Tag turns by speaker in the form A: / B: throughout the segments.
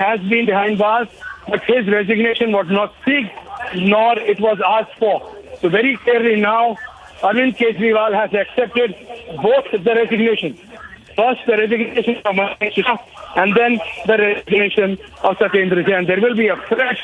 A: has been behind bars, but his resignation was not sought, nor it was asked for. So very clearly now, Arvind Kejriwal has accepted both the resignations. First, the resignation of Manish Sisodia, and then the resignation of Satyendar Jain. There will be a fresh,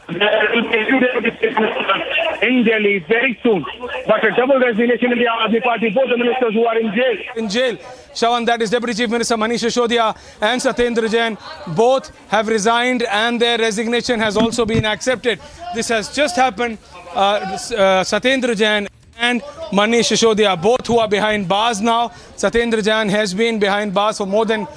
A: there will be a new deputy chief minister in Delhi very soon. But a double resignation in the Aam Aadmi Party, both the ministers who are in jail.
B: In jail. Shawan, that is Deputy Chief Minister Manish Sisodia and Satyendar Jain. Both have resigned and their resignation has also been accepted. This has just happened. Satyendar Jain and Manish Sisodia, both who are behind bars now. Satyendar Jain has been behind bars for more than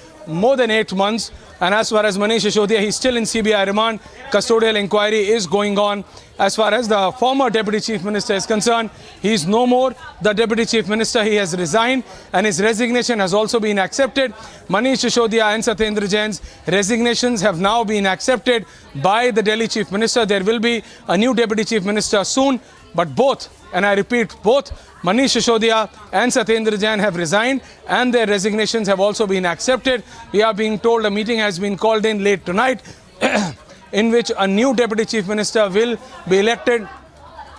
B: 8 months. And as far as Manish Sisodia, he's still in CBI remand. Custodial inquiry is going on. As far as the former Deputy Chief Minister is concerned, he is no more the Deputy Chief Minister. He has resigned and his resignation has also been accepted. Manish Sisodia and Satyendar Jain's resignations have now been accepted by the Delhi Chief Minister. There will be a new Deputy Chief Minister soon, but both, and I repeat, both Manish Sisodia and Satyendar Jain have resigned and their resignations have also been accepted. We are being told a meeting has been called in late tonight in which a new Deputy Chief Minister will be elected.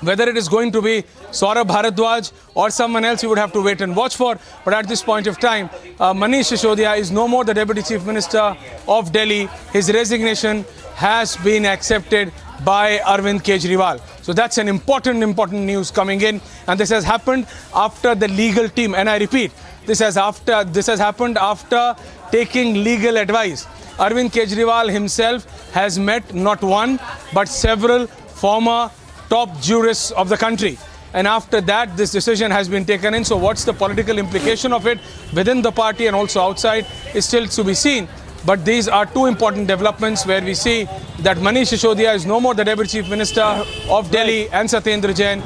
B: Whether it is going to be Saurabh Bharadwaj or someone else, you would have to wait and watch for. But at this point of time, Manish Sisodia is no more the Deputy Chief Minister of Delhi. His resignation has been accepted by Arvind Kejriwal. So that's an important news coming in, and this has happened after the legal team, and I repeat, this has happened after taking legal advice. Arvind Kejriwal himself has met not one but several former top jurists of the country, and after that this decision has been taken in. So what's the political implication of it within the party and also outside is still to be seen. But these are two important developments where we see that Manish Sisodia is no more the Deputy Chief Minister of Delhi and Satyendar Jain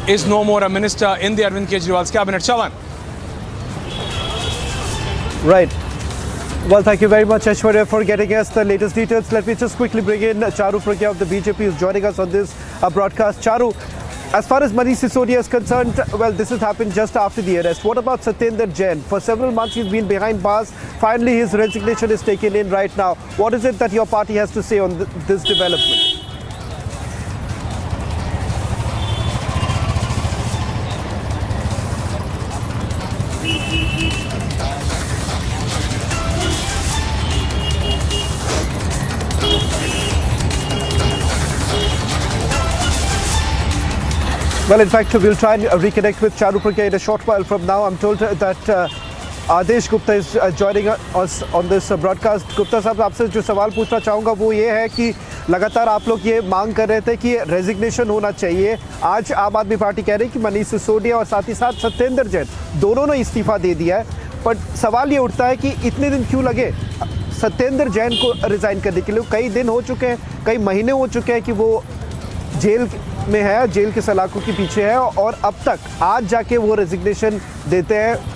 B: is no more a minister in the Arvind Kejriwal's cabinet. Shawan.
C: Right. Well, thank you very much, Aishwarya, for getting us the latest details. Let me just quickly bring in Charu Pragya of the BJP, who's joining us on this broadcast. Charu, as far as Manish Sisodia is concerned, well, this has happened just after the arrest. What about Satyendar Jain? For several months, he's been behind bars. Finally, his resignation is taken in right now. What is it that your party has to say on this development? Well, in fact, we'll try and reconnect with Charu Pragya in a short while from now. I'm told that Adesh Gupta is joining us on this broadcast. Gupta साहब, आपसे जो सवाल पूछना चाहूँगा वो ये है कि लगातार आप लोग ये मांग कर रहे थे कि रेजिग्नेशन होना चाहिए. आज आम आदमी पार्टी कह रही है कि मनीष सिसोदिया और साथ ही साथ सत्येंद्र जैन दोनों ने इस्तीफा दे दिया है. पर सवाल ये उठता है कि इतने दिन क्यों लगे सत्येंद्र जैन को रिजाइन करने के लिए? कई दिन हो चुके हैं, कई महीने हो चुके हैं कि वो जेल में है, जेल के सलाखों के पीछे है, और अब तक आज जाके वो रेजिग्नेशन देते हैं.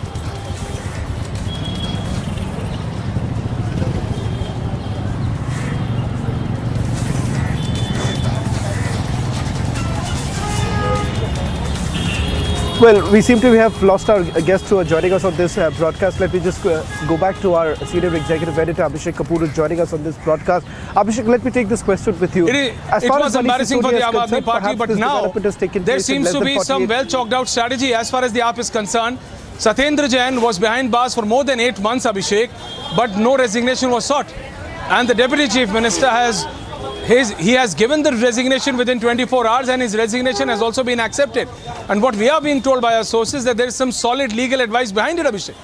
C: Well, we seem to have lost our guests who are joining us on this broadcast. Let me just go back to our senior executive editor, Abhishek Kapoor, who is joining us on this broadcast. Abhishek, let me take this question with you.
B: It was embarrassing for the Aam Aadmi Party, but now there seems to be some well-chalked-out strategy as far as the AAP is concerned. Satyendar Jain was behind bars for more than 8 months, Abhishek, but no resignation was sought. And the Deputy Chief Minister he has given the resignation within 24 hours and his resignation has also been accepted. And what we are being told by our sources that there is some solid legal advice behind it, Abhishek.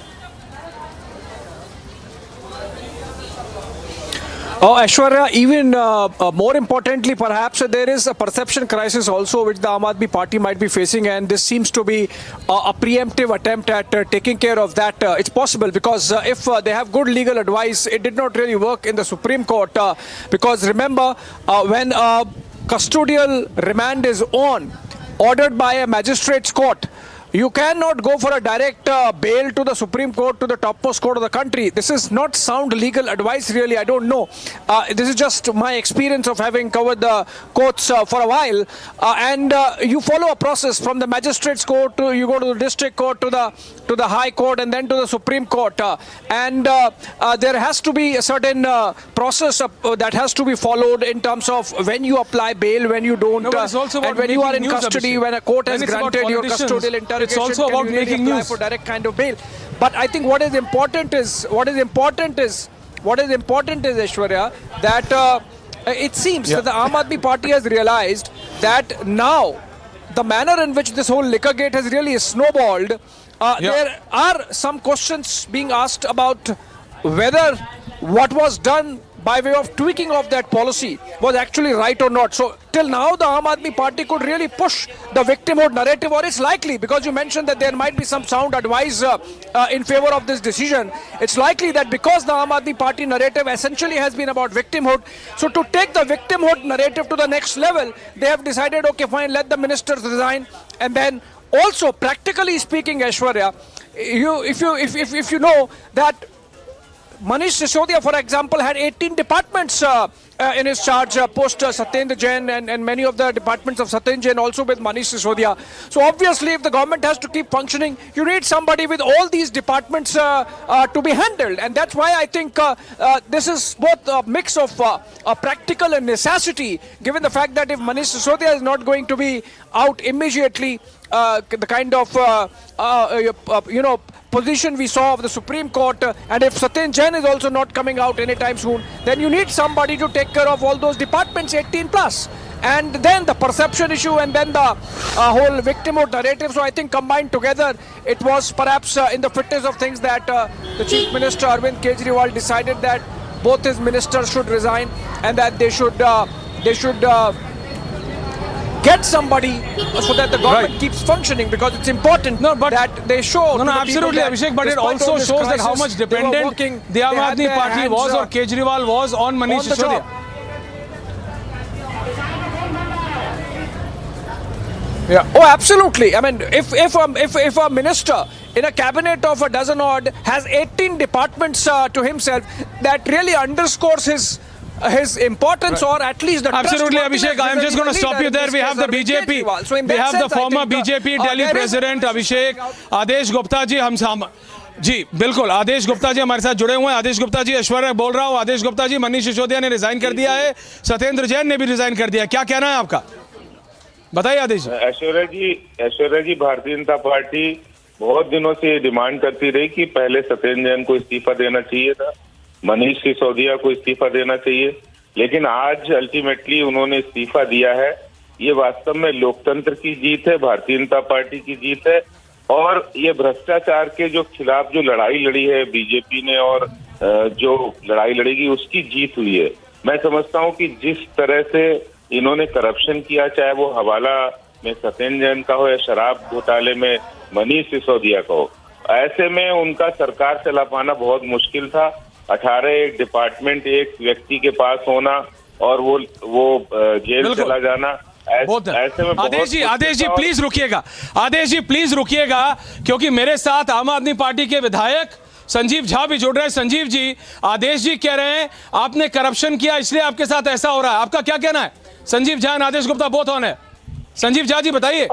D: Oh, Aishwarya, even more importantly, perhaps there is a perception crisis also which the Aam Aadmi Party might be facing, and this seems to be a preemptive attempt at taking care of that. It's possible because if they have good legal advice, it did not really work in the Supreme Court because remember when custodial remand is ordered by a magistrate's court, You cannot go for a direct bail to the Supreme Court, to the topmost court of the country. This is not sound legal advice, really. I don't know. This is just my experience of having covered the courts for a while. And you follow a process from the magistrates court to you go to the district court to the high court and then to the Supreme Court. And there has to be a certain process that has to be followed in terms of when you apply bail, when you don't, and when you are in custody, when a court has granted your custodial interrogation.
B: It's also about making news
D: for direct kind of bail. But I think what is important is Aishwarya, that it seems that the Aam Aadmi Party has realized that now the manner in which this whole liquor gate has really snowballed, there are some questions being asked about whether what was done by way of tweaking of that policy was actually right or not. So till now the Aam Aadmi Party could really push the victimhood narrative, or it's likely, because you mentioned that there might be some sound advice in favor of this decision. It's likely that because the Aam Aadmi Party narrative essentially has been about victimhood, so to take the victimhood narrative to the next level, they have decided, okay fine, let the ministers resign. And then also practically speaking, Aishwarya, if you know that Manish Sisodia, for example, had 18 departments in his charge post Satyendar Jain, and many of the departments of Satyendar Jain also with Manish Sisodia. So obviously, if the government has to keep functioning, you need somebody with all these departments to be handled. And that's why I think this is both a mix of practical and necessity, given the fact that if Manish Sisodia is not going to be out immediately, the kind of position we saw of the Supreme Court, and if Satyendar Jain is also not coming out anytime soon, then you need somebody to take care of all those departments 18 plus. And then the perception issue, and then the whole victimhood narrative. So I think combined together, it was perhaps in the fitness of things that the Chief Minister Arvind Kejriwal decided that both his ministers should resign, and that they should get somebody so that the government keeps functioning, because it's important that they show.
B: No, absolutely, Abhishek, but it also shows that how much dependent the Aam Aadmi Party was, or Kejriwal was, on Manish Sisodia.
D: Yeah. Oh, absolutely. I mean, if a minister in a cabinet of a dozen odd has 18 departments to himself, that really underscores his importance, or at least the
B: absolutely, Abhishek. I am just going to stop you there. We have the BJP. We have the former BJP Delhi President Abhishek आदेश गुप्ता जी जी बिल्कुल आदेश गुप्ता जी हमारे साथ जुड़े हुए हैं. आदेश गुप्ता जी, ऐश्वर्या बोल रहा हूँ. आदेश गुप्ता जी, मनीष सिसोदिया ने रिजाइन कर दिया है, सत्येंद्र जैन ने भी रिजाइन कर दिया, क्या कहना है आपका, बताइए आदेश.
E: ऐश्वर्या जी, भारतीय जनता पार्टी बहुत दिनों से डिमांड करती रही कि पहले सत्येंद्र जैन को इस्तीफा देना चाहिए था, मनीष सिसोदिया को इस्तीफा देना चाहिए, लेकिन आज अल्टीमेटली उन्होंने इस्तीफा दिया है. ये वास्तव में लोकतंत्र की जीत है, भारतीय जनता पार्टी की जीत है, और ये भ्रष्टाचार के जो खिलाफ जो लड़ाई लड़ी है बीजेपी ने, और जो लड़ाई लड़ेगी उसकी जीत हुई है. मैं समझता हूं कि जिस तरह से इन्होंने करप्शन किया, चाहे वो हवाला में सत्येंद्र जैन का हो या शराब घोटाले में मनीष सिसोदिया का हो, ऐसे में उनका सरकार चला पाना बहुत मुश्किल था. 18 डिपार्टमेंट एक व्यक्ति के पास होना, और वो जेल चला जाना, ऐसे में
B: आदेश जी प्लीज रुकिएगा. आदेश जी प्लीज रुकिएगा, क्योंकि मेरे साथ आम आदमी पार्टी के विधायक संजीव झा भी जुड़ रहे हैं. संजीव जी, आदेश जी कह रहे हैं आपने करप्शन किया इसलिए आपके साथ ऐसा हो रहा है, आपका क्या कहना है? संजीव झा और आदेश गुप्ता बोथ ऑन है. संजीव झा जी बताइए.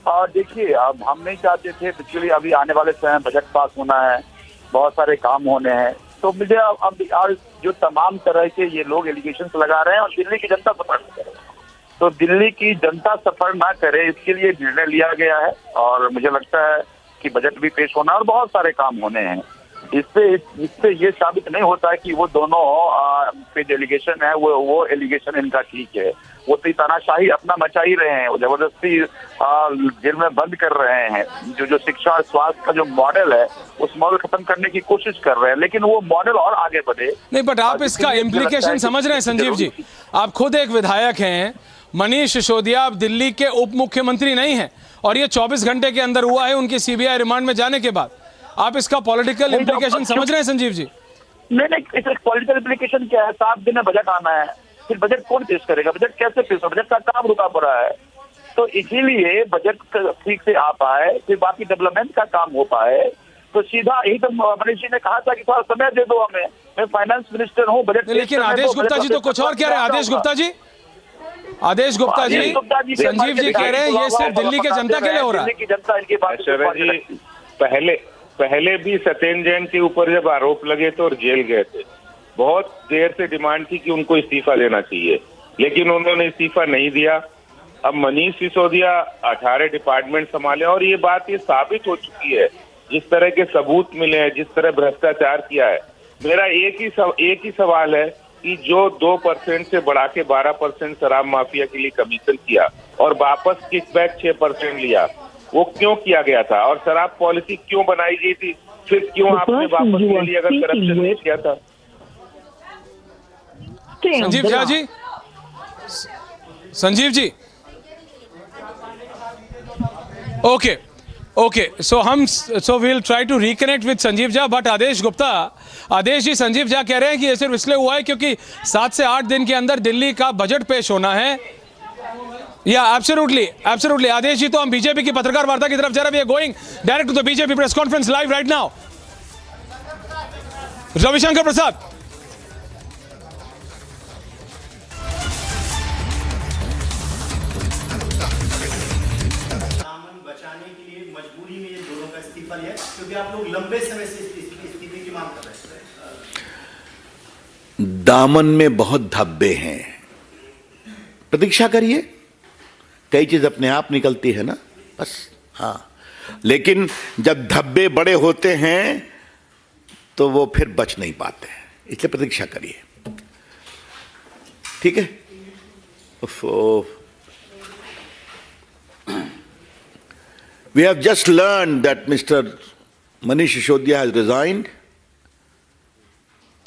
F: देखिए, अब हम नहीं चाहते थे, एक्चुअली अभी आने वाले समय बजट पास होना है, बहुत सारे काम होने हैं, तो मुझे अब जो तमाम तरह के ये लोग एलिगेशंस लगा रहे हैं, और दिल्ली की जनता सफर न करे, तो दिल्ली की जनता सफर ना करे, इसके लिए निर्णय लिया गया है. और मुझे लगता है कि बजट भी पेश होना और बहुत सारे काम होने हैं. इससे ये साबित नहीं होता है कि वो दोनों पे जो एलिगेशन है वो एलिगेशन इनका ठीक है. वो तो तानाशाही अपना मचा ही रहे हैं, वो जबरदस्ती जेल में बंद कर रहे हैं. जो शिक्षा और स्वास्थ्य का जो मॉडल है, उस मॉडल खत्म करने की कोशिश कर रहे हैं, लेकिन वो मॉडल और आगे बढ़े
B: नहीं. बट आप इसका इम्प्लीकेशन समझ रहे हैं संजीव जी? आप खुद एक विधायक हैं. मनीष सिसोदिया अब दिल्ली के उप मुख्यमंत्री नहीं है, और ये 24 घंटे के अंदर हुआ है उनकी सीबीआई रिमांड में जाने के बाद. आप इसका पॉलिटिकल इम्प्लीकेशन समझ रहे हैं संजीव जी?
F: नहीं, इसका पॉलिटिकल इम्प्लीकेशन क्या है? 7 दिन में बजट आना है, फिर बजट कौन पेश करेगा? बजट कैसे पेश हो? बजट का काम रुका पड़ा है. तो इसीलिए बजट ठीक से आ पाए, फिर बाकी डेवलपमेंट का काम हो पाए। तो सीधा यही तो मनीष जी ने कहा था कि थोड़ा समय दे दो हमें, मैं फाइनेंस मिनिस्टर हूँ, बजट।
B: लेकिन आदेश गुप्ता जी तो कुछ और कह रहे हैं। आदेश गुप्ता जी, संजीव जी कह रहे हैं ये सिर्फ दिल्ली के जनता के लिए हो रहा है।
F: दिल्ली की जनता इनकी बात
E: जी, पहले भी सत्येंद्र जैन के ऊपर जब आरोप लगे तो जेल गए थे। बहुत देर से डिमांड थी कि उनको इस्तीफा देना चाहिए, लेकिन उन्होंने इस्तीफा नहीं दिया। अब मनीष सिसोदिया 18 डिपार्टमेंट संभाले और ये बात ये साबित हो चुकी है, जिस तरह के सबूत मिले हैं, जिस तरह भ्रष्टाचार किया है। मेरा एक ही सवाल है कि जो 2% से बढ़ा के 12% शराब माफिया के लिए कमीशन किया और वापस किकबैक 6% लिया, वो क्यों किया गया था? और शराब पॉलिसी क्यों बनाई गई थी? फिर क्यों आपने वापस ले लिया अगर करप्शन नहीं किया था?
B: Sanjeev Jha ji, Sanjeev ji, okay, so we'll try to reconnect with Sanjeev Jha, but Aadesh ji, Sanjeev Jha कह रहे हैं कि ये सिर्फ इसलिए हुआ है क्योंकि 7 से 8 दिन के अंदर दिल्ली का बजट पेश होना है। या एब्सोल्युटली आदेश जी, तो हम बीजेपी की पत्रकार वार्ता की तरफ जा रहे हैं। We are going direct to the BJP press conference live right now. Ravi Shankar Prasad,
G: बचाने के लिए मजबूरी में ये दोनों का इस्तीफा लिया, क्योंकि आप लोग लंबे समय से इस्तीफे की मांग कर रहे हैं।
H: दामन में बहुत धब्बे हैं, प्रतीक्षा करिए, कई चीज अपने आप निकलती है ना, बस। हाँ, लेकिन जब धब्बे बड़े होते हैं तो वो फिर बच नहीं पाते हैं, इसलिए प्रतीक्षा करिए, ठीक है? We have just learned that Mr. Manish Sisodia has resigned,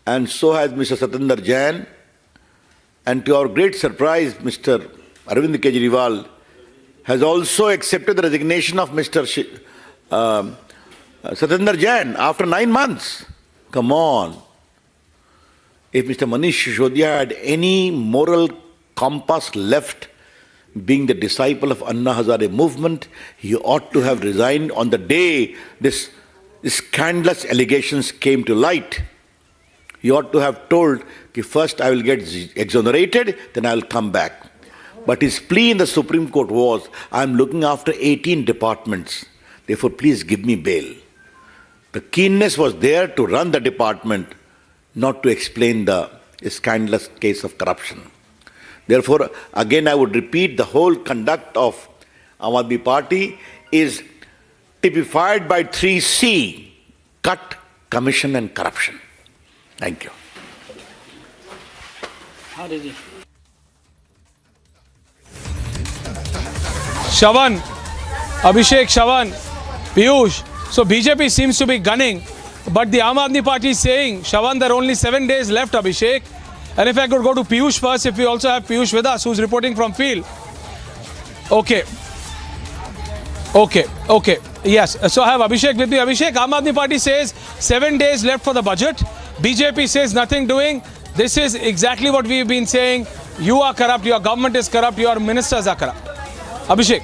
H: and so has Mr. Satyendar Jain, and to our great surprise, Mr. Arvind Kejriwal has also accepted the resignation of Mr. Satyendar Jain after 9 months. Come on. If Mr. Manish Sisodia had any moral compass left, being the disciple of Anna Hazare movement, he ought to have resigned on the day this scandalous allegations came to light. He ought to have told, first I will get exonerated, then I will come back. But his plea in the Supreme Court was, I am looking after 18 departments, therefore please give me bail. The keenness was there to run the department, not to explain the scandalous case of corruption. Therefore, again I would repeat, the whole conduct of Aam Aadmi Party is typified by 3C: cut, commission and corruption. Thank you.
B: Shawan, Abhishek, Shawan, Piyush. So BJP seems to be gunning, but the Aam Aadmi Party is saying, Shawan, there are only 7 days left, Abhishek. And if I could go to Piyush first, if we also have Piyush with us, who's reporting from field. Okay. Yes, so I have Abhishek with me. Abhishek, Aam Aadmi Party says 7 days left for the budget. BJP says nothing doing. This is exactly what we've been saying. You are corrupt, your government is corrupt, your ministers are corrupt. Abhishek.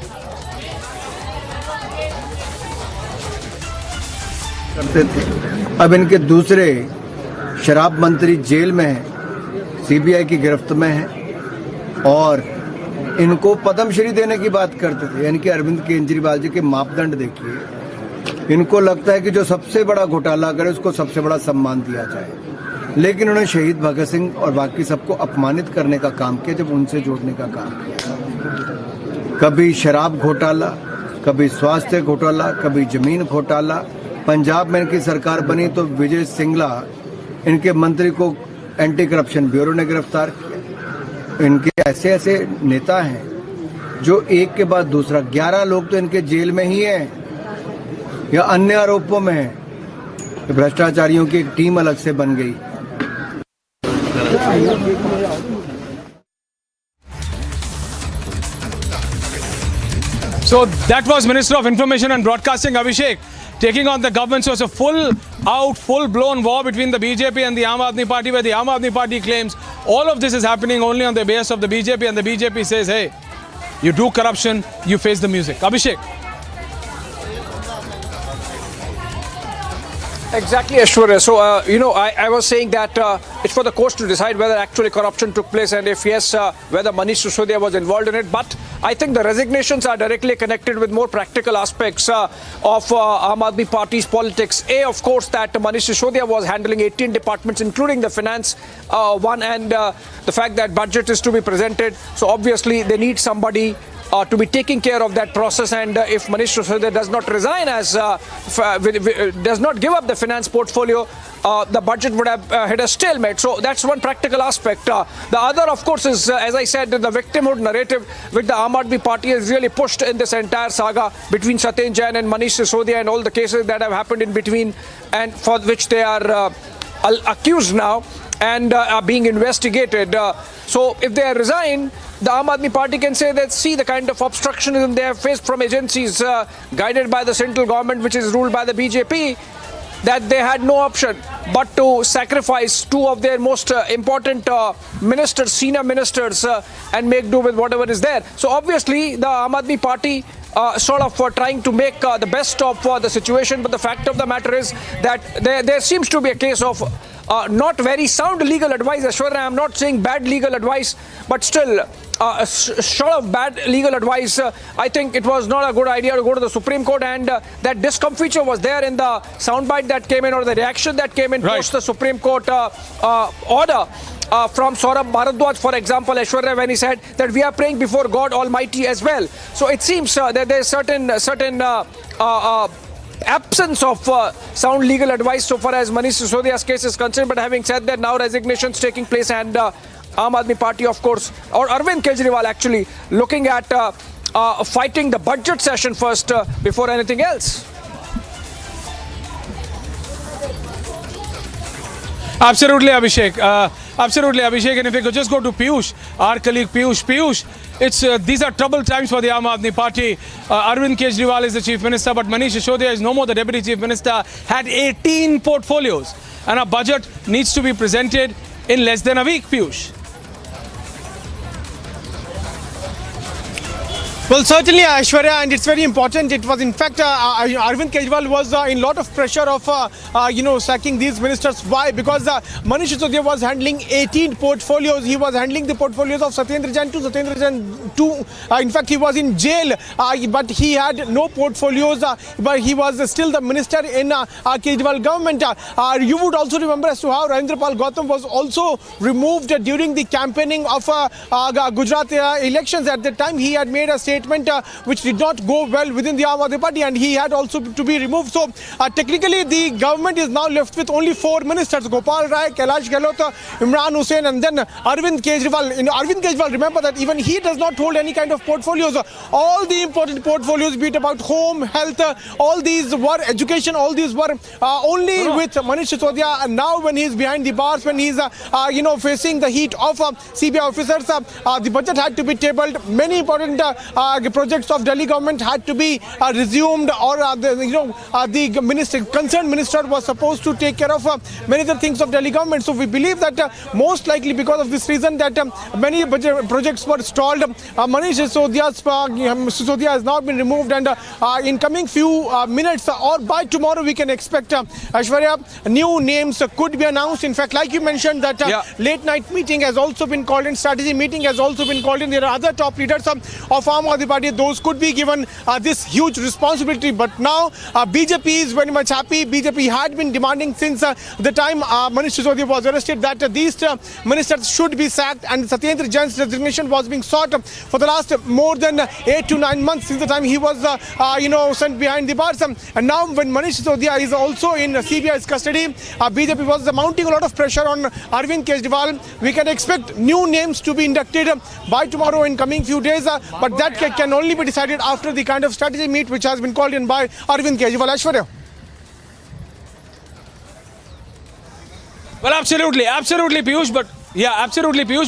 I: करते थे, अब इनके दूसरे शराब मंत्री jail में हैं, CBI की गिरफ्त में हैं और इनको पद्मश्री देने की बात करते थे। यानी कि अरविंद केजरीवाल जी के मापदंड देखिए, इनको लगता है कि जो सबसे बड़ा घोटाला करे उसको सबसे बड़ा सम्मान दिया जाए, लेकिन उन्होंने शहीद भगत सिंह और बाकी सबको अपमानित करने का काम किया जब उनसे जोड़ने का काम किया। कभी शराब घोटाला, कभी स्वास्थ्य घोटाला, कभी जमीन घोटाला। पंजाब में इनकी सरकार बनी तो विजय सिंगला इनके मंत्री को एंटी करप्शन ब्यूरो ने गिरफ्तार किया। इनके ऐसे ऐसे नेता हैं जो एक के बाद दूसरा, 11 लोग तो इनके जेल में ही हैं या अन्य आरोपों में हैं। भ्रष्टाचारियों की एक टीम अलग से बन गई।
B: So that was Minister of Information and Broadcasting Abhishek taking on the government. So it's a full-blown war between the BJP and the Aam Aadmi Party, where the Aam Aadmi Party claims all of this is happening only on the base of the BJP, and the BJP says, hey, You do corruption, you face the music. Abhishek.
D: Exactly, Aishwarya. So, I was saying that it's for the courts to decide whether actually corruption took place, and if yes, whether Manish Sisodia was involved in it. But I think the resignations are directly connected with more practical aspects of Aam Aadmi Party's politics. Of course, that Manish Sisodia was handling 18 departments, including the finance one, and the fact that budget is to be presented. So, obviously, they need somebody to be taking care of that process, and if Manish Sisodia does not resign does not give up the finance portfolio, the budget would have hit a stalemate. So that's one practical aspect. The other, of course, is, as I said, the victimhood narrative which the Aam Aadmi Party has really pushed in this entire saga between Satyendar Jain and Manish Sisodia and all the cases that have happened in between, and for which they are accused now and are being investigated. So if they resign, the Aam Aadmi Party can say that, see, the kind of obstructionism they have faced from agencies guided by the central government, which is ruled by the BJP, that they had no option but to sacrifice two of their most important ministers, senior ministers, and make do with whatever is there. So obviously the Aam Aadmi Party sort of trying to make the best of the situation, but the fact of the matter is that there seems to be a case of not very sound legal advice. Aishwarya, I'm not saying bad legal advice, but still short of bad legal advice, I think it was not a good idea to go to the Supreme Court, and that discomfiture was there in the soundbite that came in, or the reaction that came in post the Supreme Court order. From Saurabh Bharadwaj, for example, Aishwarya, when he said that we are praying before God Almighty as well. So it seems that there is certain absence of sound legal advice so far as Manish Sisodia's case is concerned. But having said that, now resignations taking place, and Aam Aadmi Party, of course, or Arvind Kejriwal actually looking at fighting the budget session first before anything else.
B: Absolutely, Abhishek. Absolutely, Abhishek. And if we could just go to Piyush, our colleague Piyush, these are troubled times for the Aam Aadmi Party. Arvind Kejriwal is the Chief Minister, but Manish Sisodia is no more the Deputy Chief Minister, had 18 portfolios, and a budget needs to be presented in less than a week, Piyush.
J: Well, certainly, Aishwarya, and it's very important. It was, in fact, Arvind Kejriwal was in lot of pressure of, sacking these ministers. Why? Because Manish Sisodia was handling 18 portfolios. He was handling the portfolios of Satyendar Jain too. In fact, he was in jail, but he had no portfolios. But he was still the minister in Kejriwal government. You would also remember as to how Rajendrapal Gautam was also removed during the campaigning of Gujarat elections. At that time, he had made a statement which did not go well within the Aam Aadmi Party, and he had also to be removed. So technically the government is now left with only 4 ministers: Gopal Rai, Kailash Gehlot, Imran Hussain, and then Arvind Kejriwal. Arvind Kejriwal, remember that even he does not hold any kind of portfolios. All the important portfolies, be it about home, health, all these were education, all these were only with Manish Sisodia. And now when he is behind the bars, when he is facing the heat of CBI officers, the budget had to be tabled. Many important projects of Delhi government had to be resumed, or the concerned minister was supposed to take care of many other things of Delhi government. So we believe that most likely because of this reason that many projects were stalled. Manish Sisodia has now been removed, and in coming few minutes or by tomorrow we can expect, Aishwarya, new names could be announced. In fact, like you mentioned, that late night meeting has also been called in, strategy meeting has also been called in. There are other top leaders of Aam Aadmi Party, those could be given this huge responsibility. But now BJP is very much happy. BJP had been demanding since the time Manish Sisodia was arrested that these ministers should be sacked, and Satyendar Jain's resignation was being sought for the last more than 8 to 9 months since the time he was sent behind the bars. And now when Manish Sisodia is also in CBI's custody, BJP was mounting a lot of pressure on Arvind Kejriwal. We can expect new names to be inducted by tomorrow in coming few days, but that can only be decided after the kind of strategy meet which has been called in by Arvind Kejriwal. Aishwarya.
B: Well, absolutely, Piyush,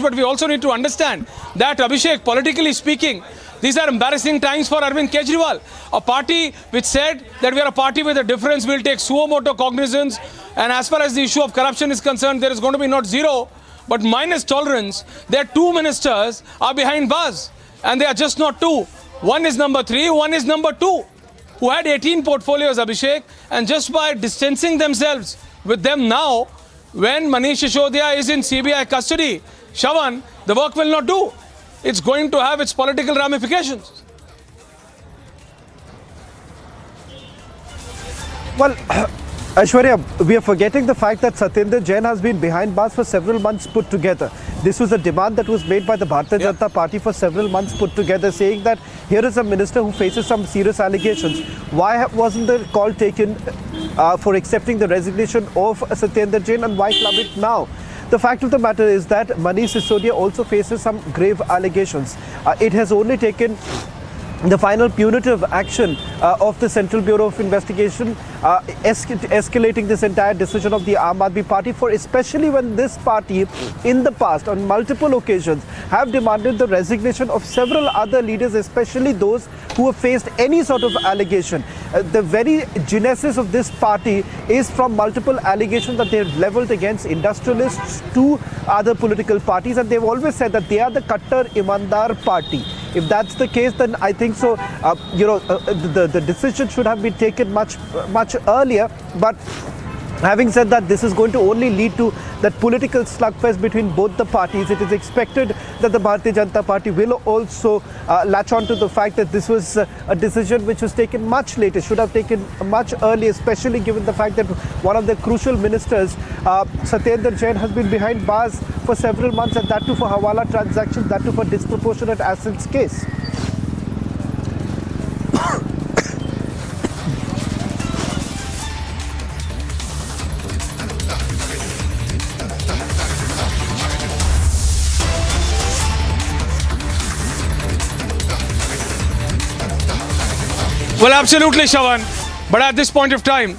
B: but we also need to understand that, Abhishek, politically speaking, these are embarrassing times for Arvind Kejriwal, a party which said that we are a party with a difference, we'll take suo moto cognizance, and as far as the issue of corruption is concerned, there is going to be not zero, but minus tolerance. Their 2 ministers are behind bars. And they are just not two. One is number 3, one is number 2, who had 18 portfolios, Abhishek, and just by distancing themselves with them now, when Manish Sisodia is in CBI custody, Shawan, the work will not do. It's going to have its political ramifications.
C: Well, Aishwarya, we are forgetting the fact that Satyendar Jain has been behind bars for several months put together. This was a demand that was made by the Bharatiya Janata Party for several months put together, saying that here is a minister who faces some serious allegations. Why wasn't the call taken for accepting the resignation of Satyendar Jain, and why club it now? The fact of the matter is that Manish Sisodia also faces some grave allegations. It has only taken the final punitive action of the Central Bureau of Investigation escalating this entire decision of the Aam Aadmi Party, for especially when this party in the past on multiple occasions have demanded the resignation of several other leaders, especially those who have faced any sort of allegation. The very genesis of this party is from multiple allegations that they have leveled against industrialists to other political parties, and they've always said that they are the Kattar Imandar party. If that's the case, then I think so, the decision should have been taken much earlier. But having said that, this is going to only lead to that political slugfest between both the parties. It is expected that the Bharatiya Janata Party will also latch on to the fact that this was a decision which was taken much later, should have taken much earlier, especially given the fact that one of the crucial ministers, Satyendar Jain, has been behind bars for several months, and that too for Hawala transactions, that too for disproportionate assets case.
B: Well, absolutely, Shawan. But at this point of time,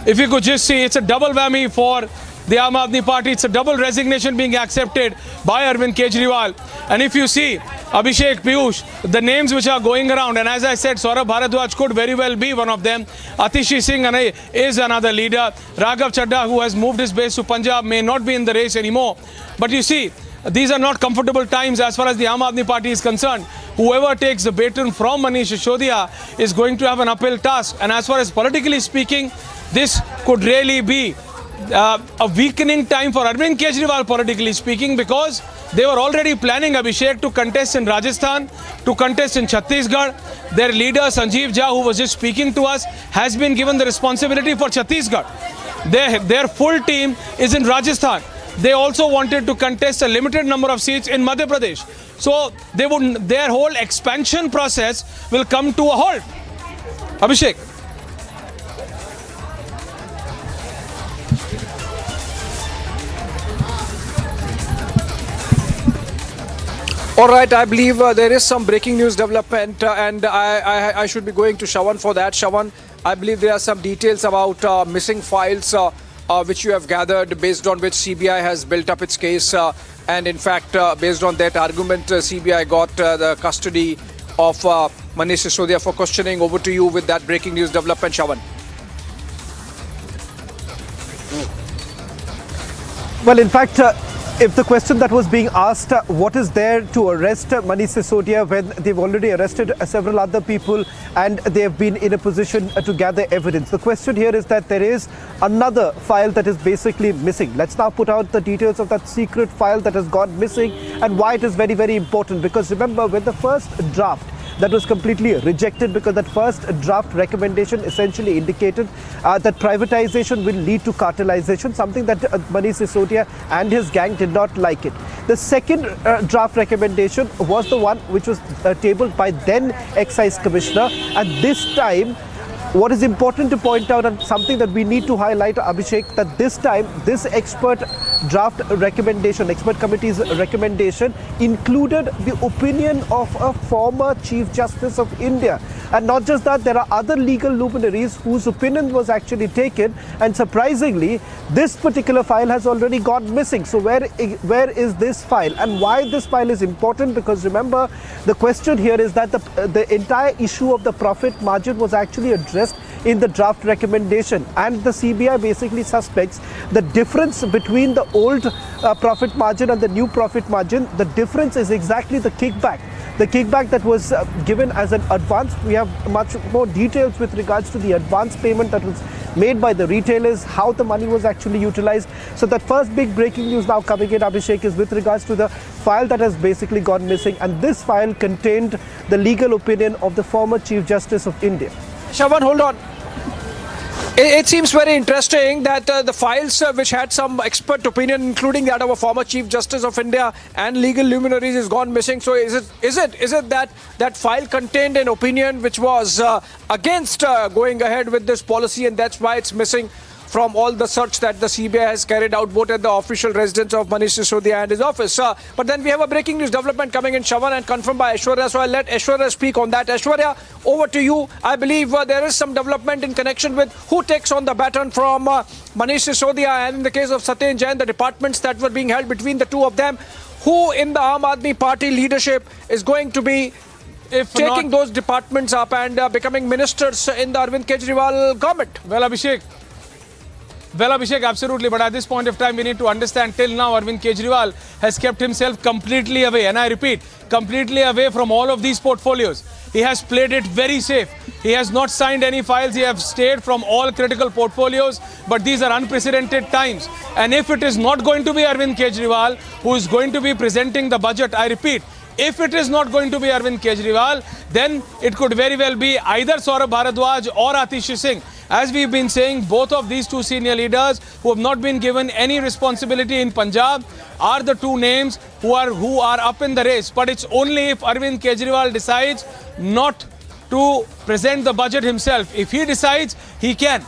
B: if you could just see, it's a double whammy for the Aam Aadmi Party. It's a double resignation being accepted by Arvind Kejriwal. And if you see, Abhishek, Piyush, the names which are going around, and as I said, Saurabh Bharadwaj could very well be one of them. Atishi Singh is another leader. Raghav Chadha, who has moved his base to Punjab, may not be in the race anymore. But you see, these are not comfortable times as far as the Aam Aadmi Party is concerned. Whoever takes the baton from Manish Sisodia is going to have an uphill task. And as far as politically speaking, this could really be a weakening time for Arvind Kejriwal, politically speaking, because they were already planning, Abhishek, to contest in Rajasthan, to contest in Chhattisgarh. Their leader, Sanjeev Jha, who was just speaking to us, has been given the responsibility for Chhattisgarh. Their full team is in Rajasthan. They also wanted to contest a limited number of seats in Madhya Pradesh. So their whole expansion process will come to a halt. Abhishek.
D: All right, I believe there is some breaking news development and I should be going to Shawan for that. Shawan, I believe there are some details about missing files which you have gathered, based on which CBI has built up its case. And in fact, based on that argument, CBI got the custody of Manish Sisodia for questioning. Over to you with that breaking news development, Shawan.
C: Well, in fact, if the question that was being asked, what is there to arrest Manish Sisodia when they've already arrested several other people and they have been in a position to gather evidence? The question here is that there is another file that is basically missing. Let's now put out the details of that secret file that has gone missing and why it is very, very important. Because remember, when the first draft that was completely rejected, because that first draft recommendation essentially indicated that privatization will lead to cartelization, something that Manish Sisodia and his gang did not like it. The second draft recommendation was the one which was tabled by then Excise Commissioner, and this time what is important to point out, and something that we need to highlight, Abhishek, that this time this expert draft recommendation, expert committee's recommendation, included the opinion of a former Chief Justice of India. And not just that, there are other legal luminaries whose opinion was actually taken, and surprisingly, this particular file has already gone missing. So where is this file, and why this file is important? Because remember, the question here is that the entire issue of the profit margin was actually addressed in the draft recommendation, and the CBI basically suspects the difference between the old profit margin and the new profit margin. The difference is exactly the kickback the kickback that was given as an advance. We have much more details with regards to the advance payment that was made by the retailers, how the money was actually utilized. So that first big breaking news now coming in, Abhishek, is with regards to the file that has basically gone missing, and this file contained the legal opinion of the former Chief Justice of India.
D: Shawan, hold on. It seems very interesting that the files which had some expert opinion, including that of a former Chief Justice of India and legal luminaries, is gone missing. So is it that file contained an opinion which was against going ahead with this policy, and that's why it's missing from all the search that the CBI has carried out both at the official residence of Manish Sisodia and his office? But then we have a breaking news development coming in, Shawan, and confirmed by Aishwarya. So I'll let Aishwarya speak on that. Aishwarya, over to you. I believe there is some development in connection with who takes on the baton from Manish Sisodia, and in the case of Satyendar Jain, the departments that were being held between the two of them. Who in the Aam Aadmi Party leadership is going to be taking those departments up and becoming ministers in the Arvind Kejriwal government?
B: Well, Abhishek, absolutely. But at this point of time, we need to understand till now, Arvind Kejriwal has kept himself completely away. And I repeat, completely away from all of these portfolios. He has played it very safe. He has not signed any files. He has stayed from all critical portfolios. But these are unprecedented times. And if it is not going to be Arvind Kejriwal who is going to be presenting the budget, I repeat, if it is not going to be Arvind Kejriwal, then it could very well be either Saurabh Bharadwaj or Atish Singh. As we've been saying, both of these two senior leaders who have not been given any responsibility in Punjab are the two names who are up in the race. But it's only if Arvind Kejriwal decides not to present the budget himself. If he decides, he can.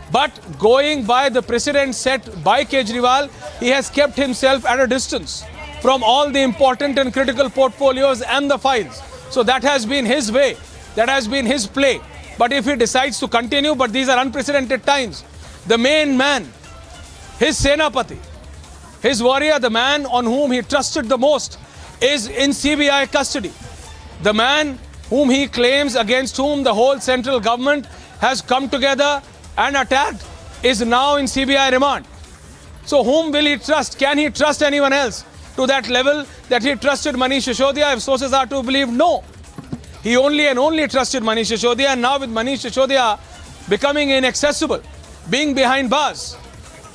B: But going by the precedent set by Kejriwal, he has kept himself at a distance from all the important and critical portfolios and the files. So that has been his way. That has been his play. But if he decides to continue, but these are unprecedented times, the main man, his Senapati, his warrior, the man on whom he trusted the most, is in CBI custody. The man whom he claims, against whom the whole central government has come together and attacked, is now in CBI remand. So whom will he trust? Can he trust anyone else to that level that he trusted Manish Sisodia? If sources are to believe, no. He only trusted Manish Sisodia, and now with Manish Sisodia becoming inaccessible, being behind bars.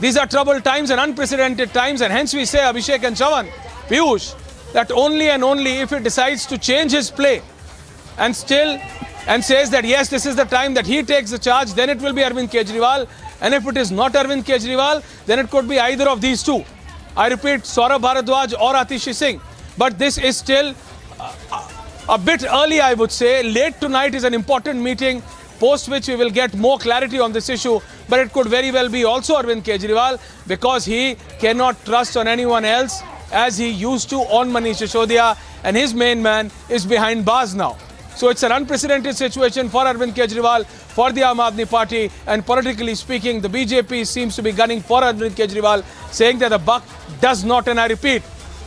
B: These are troubled times and unprecedented times, and hence we say, Abhishek and Shawan, Piyush, that only and only if he decides to change his play and says that yes, this is the time that he takes the charge, then it will be Arvind Kejriwal. And if it is not Arvind Kejriwal, then it could be either of these two. I repeat, Saurabh Bharadwaj or Atish Singh. But this is still a bit early, I would say. Late tonight is an important meeting, post which we will get more clarity on this issue. But it could very well be also Arvind Kejriwal, because he cannot trust on anyone else as he used to on Manish Sisodia, and his main man is behind bars now. So it's an unprecedented situation for Arvind Kejriwal, for the Aam Aadmi Party, and politically speaking, the BJP seems to be gunning for Arvind Kejriwal, saying that the buck does not, and I repeat,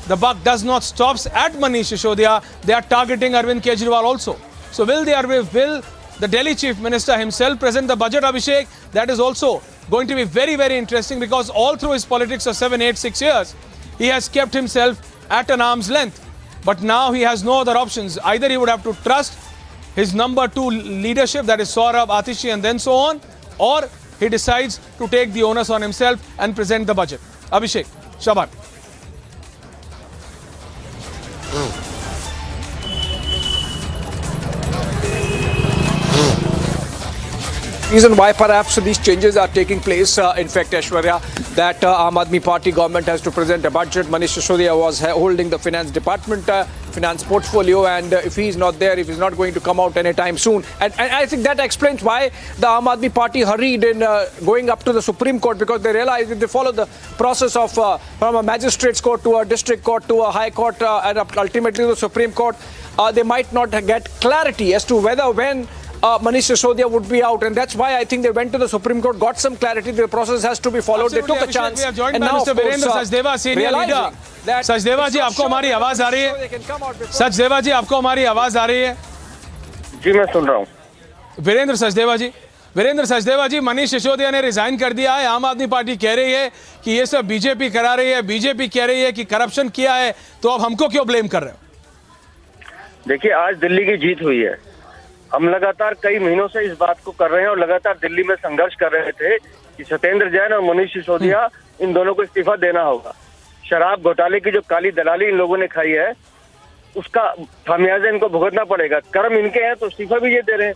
B: the buck does not stop at Manish Sisodia. They are targeting Arvind Kejriwal also. So will the Delhi Chief Minister himself present the budget, Abhishek? That is also going to be very, very interesting, because all through his politics of 7, 8, 6 years, he has kept himself at an arm's length. But now he has no other options. Either he would have to trust his number 2 leadership, that is Saurabh, Atishi, and then so on, or he decides to take the onus on himself and present the budget. Abhishek, Shaban.
D: Reason why perhaps these changes are taking place, in fact, Aishwarya, that Aam Aadmi Party government has to present a budget. Manish Sisodia was holding the finance department, finance portfolio, and if he's not there, if he's not going to come out anytime soon, and I think that explains why the Aam Aadmi Party hurried in going up to the Supreme Court, because they realized if they follow the process of from a magistrates court to a district court to a high court and ultimately to the Supreme Court, they might not get clarity as to when Manish Sisodia would be out, and that's why I think they went to the Supreme Court, got some clarity. The process has to be followed. Absolutely, they took a chance.
B: We are joined by Mr. Virendra Sachdeva, senior leader. Sachdeva ji, आपको हमारी आवाज आ रही है? Sachdeva ji, आपको हमारी आवाज आ रही है?
E: जी मैं सुन रहा हूँ.
B: वीरेंद्र सचदेवा जी, मनीष सिसोदिया ने रिजाइन कर दिया है. आम आदमी पार्टी कह रही है कि ये सब बीजेपी करा रही है, बीजेपी कह रही है कि करप्शन किया है, तो अब हमको क्यों ब्लेम कर रहे हो?
K: देखिए, आज दिल्ली की जीत हुई है। हम लगातार कई महीनों से इस बात को कर रहे हैं और लगातार दिल्ली में संघर्ष कर रहे थे कि सत्येंद्र जैन और मनीष सिसोदिया, इन दोनों को इस्तीफा देना होगा। शराब घोटाले की जो काली दलाली इन लोगों ने खाई है, उसका खामियाजा इनको भुगतना पड़ेगा। कर्म इनके हैं तो इस्तीफा भी ये दे रहे हैं।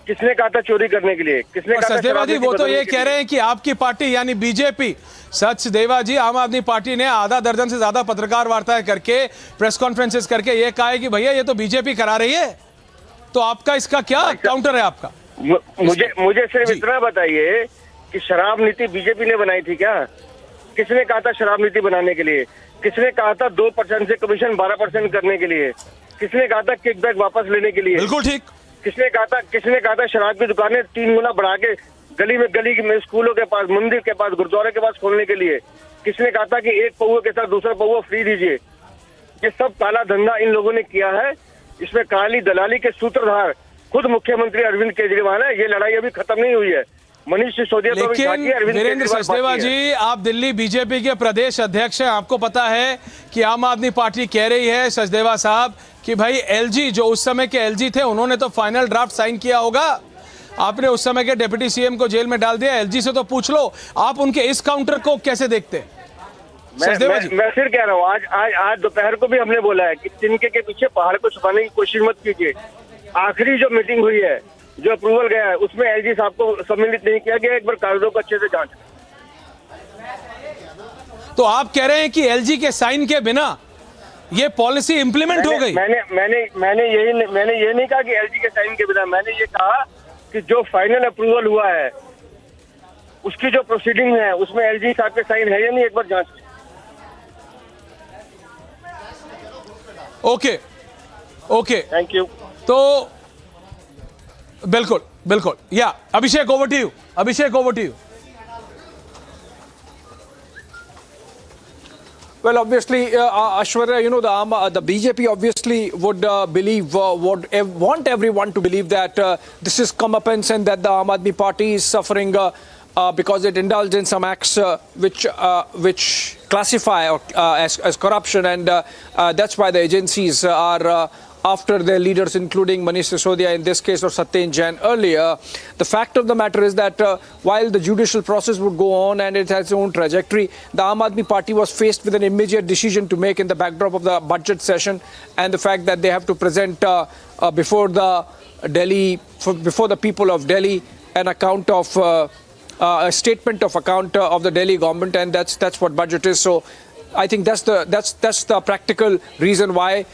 K: किसने कहा था चोरी करने के लिए? किसने कहा था?
B: सचदेवा जी, वो तो ये कह रहे हैं कि आपकी पार्टी यानी बीजेपी, सचदेवा जी, आम आदमी पार्टी ने आधा दर्जन से ज्यादा पत्रकार वार्ताएं करके, प्रेस कॉन्फ्रेंसेस करके ये कहा है कि भैया ये तो बीजेपी करा रही है। तो आपका इसका क्या काउंटर है आपका?
K: मुझे सिर्फ इतना बताइए कि शराब नीति बीजेपी ने बनाई थी क्या? किसने कहा था शराब नीति बनाने के लिए? किसने कहा था 2% से कमीशन 12% करने के लिए? किसने कहा था किकबैक वापस लेने के लिए?
B: बिल्कुल ठीक।
K: किसने कहा था शराब की दुकानें 3 गुना बढ़ा के गली में स्कूलों के पास, मंदिर के पास, गुरुद्वारे के पास खोलने के लिए? किसने कहा था कि एक पौवे के साथ दूसरा पौवा फ्री दीजिए? ये सब काला धंधा इन लोगों ने किया है। इसमें काली दलाली के सूत्रधार खुद मुख्यमंत्री अरविंद केजरीवाल है। ये लड़ाई अभी खत्म नहीं हुई है। मनीष सिसोदिया तो
B: लेकिन वीरेंद्र सचदेवा जी, आप दिल्ली बीजेपी के प्रदेश अध्यक्ष हैं। आपको पता है कि आम आदमी पार्टी कह रही है, सचदेवा साहब, कि भाई एलजी, जो उस समय के एलजी थे, उन्होंने तो फाइनल ड्राफ्ट साइन किया होगा। आपने उस समय के डिप्टी सीएम को जेल में डाल दिया। एलजी से तो पूछ लो। आप उनके इस काउंटर को कैसे देखते हैं?
K: मैं फिर कह रहा हूँ, आज दोपहर को भी हमने बोला है कि तिनके के पीछे पहाड़ को छुपाने की कोशिश मत कीजिए। आखिरी जो मीटिंग हुई है, जो अप्रूवल गया है, उसमें एलजी साहब को सम्मिलित नहीं किया गया। एक बार कागजों को अच्छे से जांच।
B: तो आप कह रहे हैं कि एलजी के साइन के बिना ये पॉलिसी इंप्लीमेंट हो गई?
K: मैंने ये नहीं कहा कि एलजी के साइन के बिना। मैंने ये कहा कि जो फाइनल अप्रूवल हुआ है, उसकी जो प्रोसीडिंग है, उसमें एलजी साहब के साइन है या नहीं, एक बार जांच।
B: Okay,
K: thank you.
B: तो बिल्कुल या Abhishek, over to you. Abhishek, over to you.
D: Well, obviously, Aishwarya, you know, the BJP obviously would want everyone to believe that this is comeuppance and that the Aam Aadmi Party is suffering because it indulged in some acts which classify as corruption, and that's why the agencies are after their leaders, including Manish Sisodia in this case or Satyendar Jain earlier. The fact of the matter is that while the judicial process would go on and it has its own trajectory, the Aam Aadmi Party was faced with an immediate decision to make in the backdrop of the budget session and the fact that they have to present before the people of Delhi an account of a statement of account of the Delhi government, and that's what budget is. So I think that's the practical reason why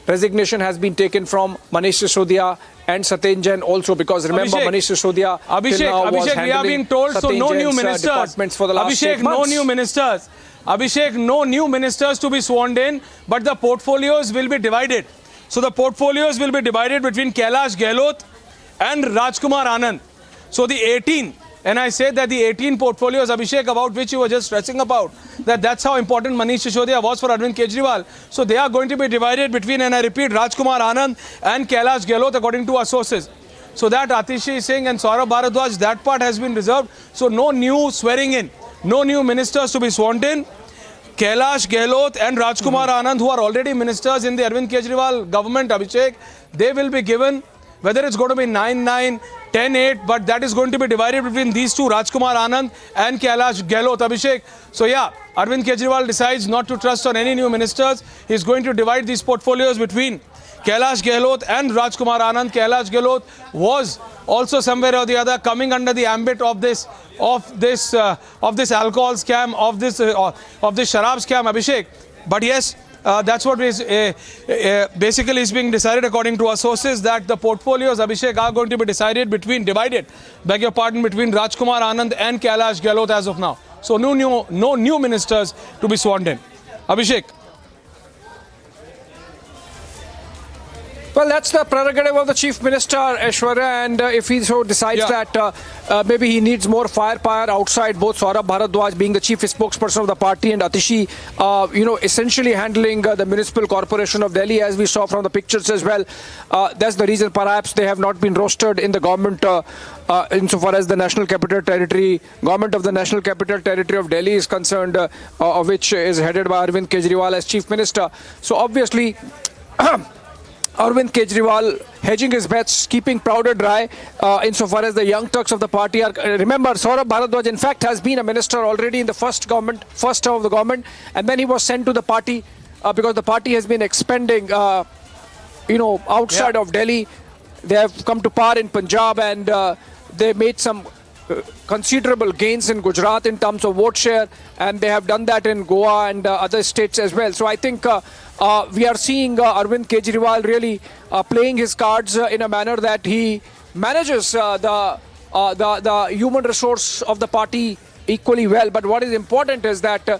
D: resignation has been taken from Manish Sisodia and Satyendar Jain also, because remember Manish Sisodia
B: Abhishek, we are being told so no new ministers
D: for the last
B: Abhishek,
D: 8 months.
B: no new ministers. Abhishek, no new ministers to be sworn in, but the portfolios will be divided. So the portfolios will be divided between Kailash Gehlot and Rajkumar Anand. So the 18, and I say that the 18 portfolios, Abhishek, about which you were just stressing about, that's how important Manish Sisodia was for Arvind Kejriwal. So they are going to be divided between, and I repeat, Rajkumar Anand and Kailash Gehlot according to our sources. So that Atishi Singh and Saurabh Bharadwaj, that part has been reserved. So no new swearing in, no new ministers to be sworn in. Kailash Gehlot and Rajkumar Anand, who are already ministers in the Arvind Kejriwal government, Abhishek, they will be given, whether it's going to be 9-9, 10-8, but that is going to be divided between these two, Rajkumar Anand and Kailash Gehlot, Abhishek. So yeah, Arvind Kejriwal decides not to trust on any new ministers. He's going to divide these portfolios between Kailash Gehlot and Rajkumar Anand. Kailash Gehlot was also somewhere or the other coming under the ambit of this alcohol scam, of this sharab scam, Abhishek. But yes, that's what is basically is being decided according to our sources, that the portfolios, Abhishek, are going to be divided, beg your pardon, between Rajkumar Anand and Kailash Gehlot as of now. So no new ministers to be sworn in. Abhishek.
D: Well, that's the prerogative of the Chief Minister, Aishwarya, and if he so decides that maybe he needs more firepower outside, both Saurabh Bharadwaj being the chief spokesperson of the party and Atishi, essentially handling the Municipal Corporation of Delhi, as we saw from the pictures as well. That's the reason perhaps they have not been rostered in the government insofar as the National Capital Territory, government of the National Capital Territory of Delhi is concerned, of which is headed by Arvind Kejriwal as Chief Minister. So obviously, Arvind Kejriwal hedging his bets, keeping powder dry insofar as the young Turks of the party are. Remember, Saurabh Bharadwaj, in fact, has been a minister already in the first term of the government, and then he was sent to the party because the party has been expending, outside of Delhi. They have come to power in Punjab, and they made some considerable gains in Gujarat in terms of vote share, and they have done that in Goa and other states as well. So I think we are seeing Arvind Kejriwal really playing his cards in a manner that he manages the human resource of the party equally well. But what is important is that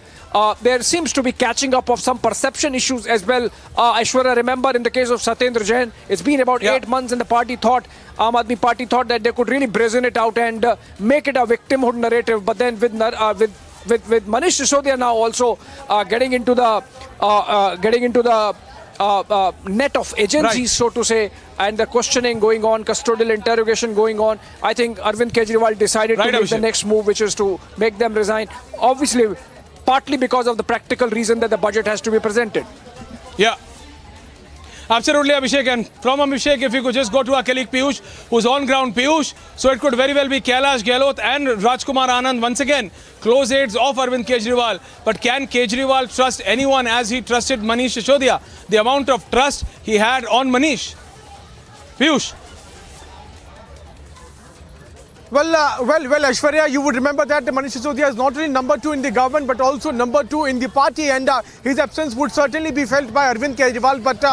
D: there seems to be catching up of some perception issues as well. Aishwarya, remember in the case of Satyendar Jain, it's been about 8 months and the party thought, Aam Aadmi Party thought that they could really brazen it out and make it a victimhood narrative. But then with Manish Sisodia now also getting into the net of agencies, so to say, and the questioning going on, custodial interrogation going on, I think Arvind Kejriwal decided to make the next move, which is to make them resign. Obviously, partly because of the practical reason that the budget has to be presented.
B: Yeah. Absolutely, Abhishek. And from Abhishek, if we could just go to our colleague Piyush, who's on ground. Piyush, so it could very well be Kailash Gehlot and Rajkumar Anand once again, close aides of Arvind Kejriwal. But can Kejriwal trust anyone as he trusted Manish Sisodia? The amount of trust he had on Manish. Piyush.
J: Well, Aishwarya, you would remember that Manish Sisodia is not only number 2 in the government, but also number 2 in the party, and his absence would certainly be felt by Arvind Kejriwal. But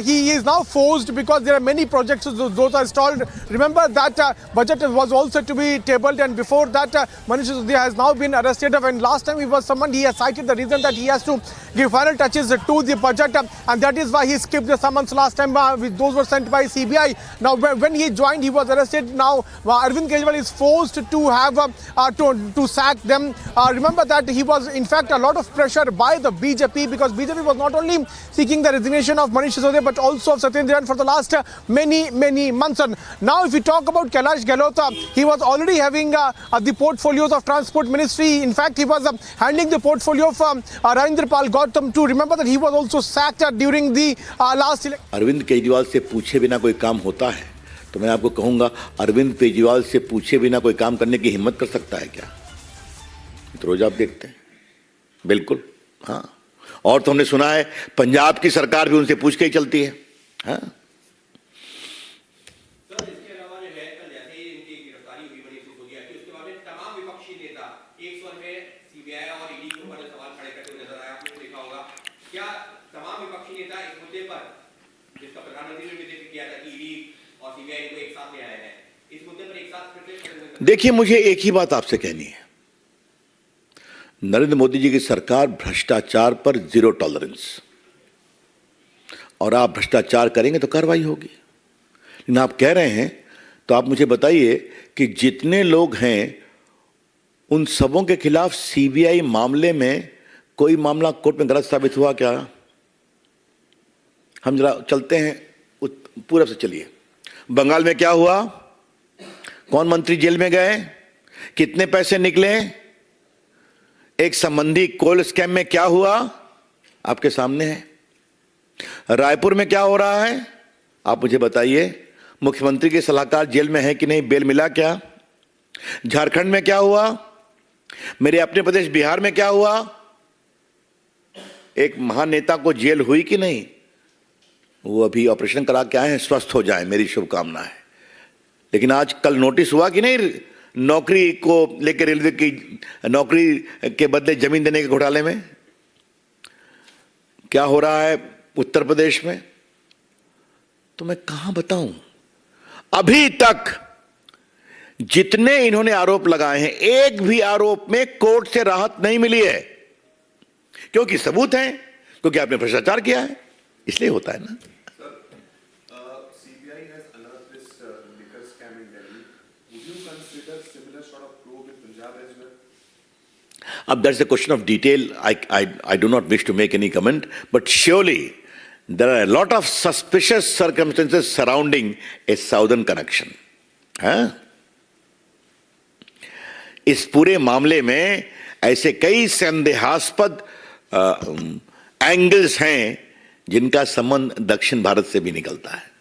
J: he is now forced because there are many projects, those are stalled. Remember that budget was also to be tabled, and before that, Manish Sisodia has now been arrested. And last time he was summoned, he has cited the reason that he has to give final touches to the budget, and that is why he skipped the summons last time. Those were sent by CBI. Now, when he joined, he was arrested. Now, Arvind Kejriwal is forced to have to sack them. Remember that he was in fact a lot of pressure by the BJP, because BJP was not only seeking the resignation of Manish Sisodia but also of Satyendar Jain for the last many months. And now if we talk about Kailash Gehlot, he was already having the portfolios of Transport Ministry. In fact, he was handling the portfolio of Rajendra Pal Gautam too. Remember that he was also sacked during the last election.
H: Arvind Kejriwal से पूछे बिना कोई काम होता है? तो मैं आपको कहूंगा, अरविंद केजरीवाल से पूछे बिना कोई काम करने की हिम्मत कर सकता है क्या? तो रोज आप देखते हैं, बिल्कुल, हाँ। और तो हमने सुना है पंजाब की सरकार भी उनसे पूछ के ही चलती है, हाँ।
G: इसके अलावा जो है, कल जैसे ही इनकी गिरफ्तारी हुई मनीष सिसोदिया की, उसके बाद में तमाम विपक्षी नेता एक स्वर में सीबीआई और ईडी के ऊपर सवाल खड़े करते हुए नजर आए। आपने देखा होगा, क्या तमाम विपक्षी नेता इस मुद्दे पर, जिसका प्रधानमंत्री ने भी जिक्र किया था कि ईडी और सीबीआई को एक साथ ले आए हैं, इस मुद्दे पर एक साथ खड़े हुए?
H: देखिए, मुझे एक ही बात आपसे कहनी है, नरेंद्र मोदी जी की सरकार भ्रष्टाचार पर जीरो टॉलरेंस, और आप भ्रष्टाचार करेंगे तो कार्रवाई होगी। लेकिन आप कह रहे हैं तो आप मुझे बताइए कि जितने लोग हैं उन सबों के खिलाफ सीबीआई मामले में कोई मामला कोर्ट में गलत साबित हुआ क्या? हम जरा चलते हैं पूरब से, चलिए। बंगाल में क्या हुआ? कौन मंत्री जेल में गए? कितने पैसे निकले? एक संबंधी कोल स्कैम में क्या हुआ? आपके सामने है। रायपुर में क्या हो रहा है? आप मुझे बताइए। मुख्यमंत्री के सलाहकार जेल में है कि नहीं? बेल मिला क्या? झारखंड में क्या हुआ? मेरे अपने प्रदेश बिहार में क्या हुआ? एक महान नेता को जेल हुई कि नहीं? वो अभी ऑपरेशन करा के आए हैं, स्वस्थ हो जाए, मेरी शुभकामना है। लेकिन आज कल नोटिस हुआ कि नहीं, नौकरी को लेकर रेलवे की नौकरी के बदले जमीन देने के घोटाले में क्या हो रहा है उत्तर प्रदेश में? तो मैं कहां बताऊं? अभी तक जितने इन्होंने आरोप लगाए हैं, एक भी आरोप में कोर्ट से राहत नहीं मिली है, क्योंकि सबूत हैं, क्योंकि आपने भ्रष्टाचार किया है, इसलिए होता है ना। That's a question of detail. I do not wish to make any comment, but surely there are a lot of suspicious circumstances surrounding a southern connection. हाँ? इस पूरे मामले में ऐसे कई संदेहास्पद एंगल्स हैं जिनका संबंध दक्षिण भारत से भी निकलता है।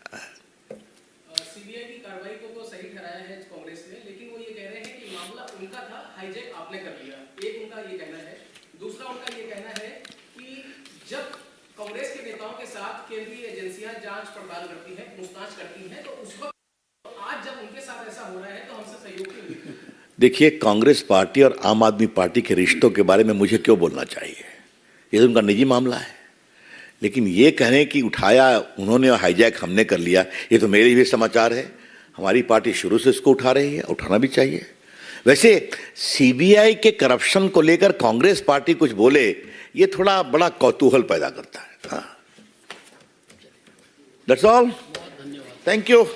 L: सीबीआई की कार्रवाई को तो सही ठहराया है कांग्रेस ने, लेकिन वो ये कह रहे हैं कि मामला उनका था, हाईजैक आपने कर लिया। एक उनका ये कहना है। दूसरा उनका ये कहना है कि जब कांग्रेस के नेताओं के साथ केंद्रीय एजेंसियां जांच पड़ताल करती हैं, पूछताछ करती हैं, तो उस वक्त आज जब उनके साथ ऐसा हो रहा है तो हमसे सहयोग क्यों नहीं?
H: देखिए, कांग्रेस पार्टी और आम आदमी पार्टी के रिश्तों के बारे में मुझे क्यों बोलना चाहिए, ये तो उनका निजी मामला है। लेकिन ये कहने कि उठाया उन्होंने और हाईजैक हमने कर लिया, ये तो मेरे भी समाचार है। हमारी पार्टी शुरू से इसको उठा रही है, उठाना भी चाहिए। वैसे सीबीआई के करप्शन को लेकर कांग्रेस पार्टी कुछ बोले, ये थोड़ा बड़ा कौतूहल पैदा करता है। हाँ, that's all, thank you.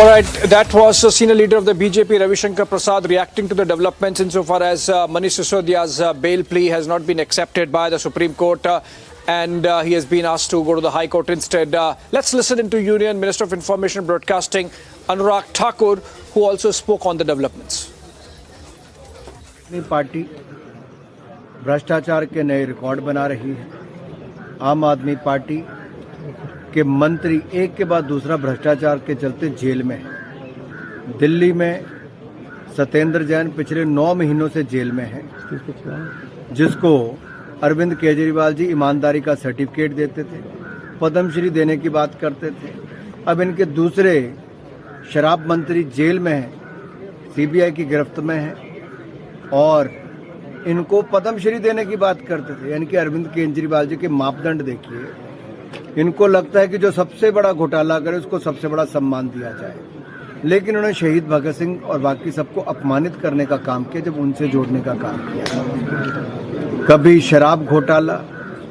D: All right, that was senior leader of the BJP, Ravi Shankar Prasad, reacting to the developments insofar as Manish Sisodia's bail plea has not been accepted by the Supreme Court and he has been asked to go to the High Court instead. Let's listen into Union Minister of Information and Broadcasting, Anurag Thakur, who also spoke on the developments.
I: Party भ्रष्टाचार के नए record बना रही है। आम आदमी party के मंत्री एक के बाद दूसरा भ्रष्टाचार के चलते जेल में है। दिल्ली में सत्येंद्र जैन पिछले 9 महीनों से जेल में है, जिसको अरविंद केजरीवाल जी ईमानदारी का सर्टिफिकेट देते थे, पद्मश्री देने की बात करते थे। अब इनके दूसरे शराब मंत्री जेल में हैं, सीबीआई की गिरफ्त में हैं और इनको पद्मश्री देने की बात करते थे। यानी कि अरविंद केजरीवाल जी के मापदंड देखिए। इनको लगता है कि जो सबसे बड़ा घोटाला करे उसको सबसे बड़ा सम्मान दिया जाए, लेकिन उन्होंने शहीद भगत सिंह और बाकी सबको अपमानित करने का काम किया जब उनसे जोड़ने का काम किया। कभी शराब घोटाला,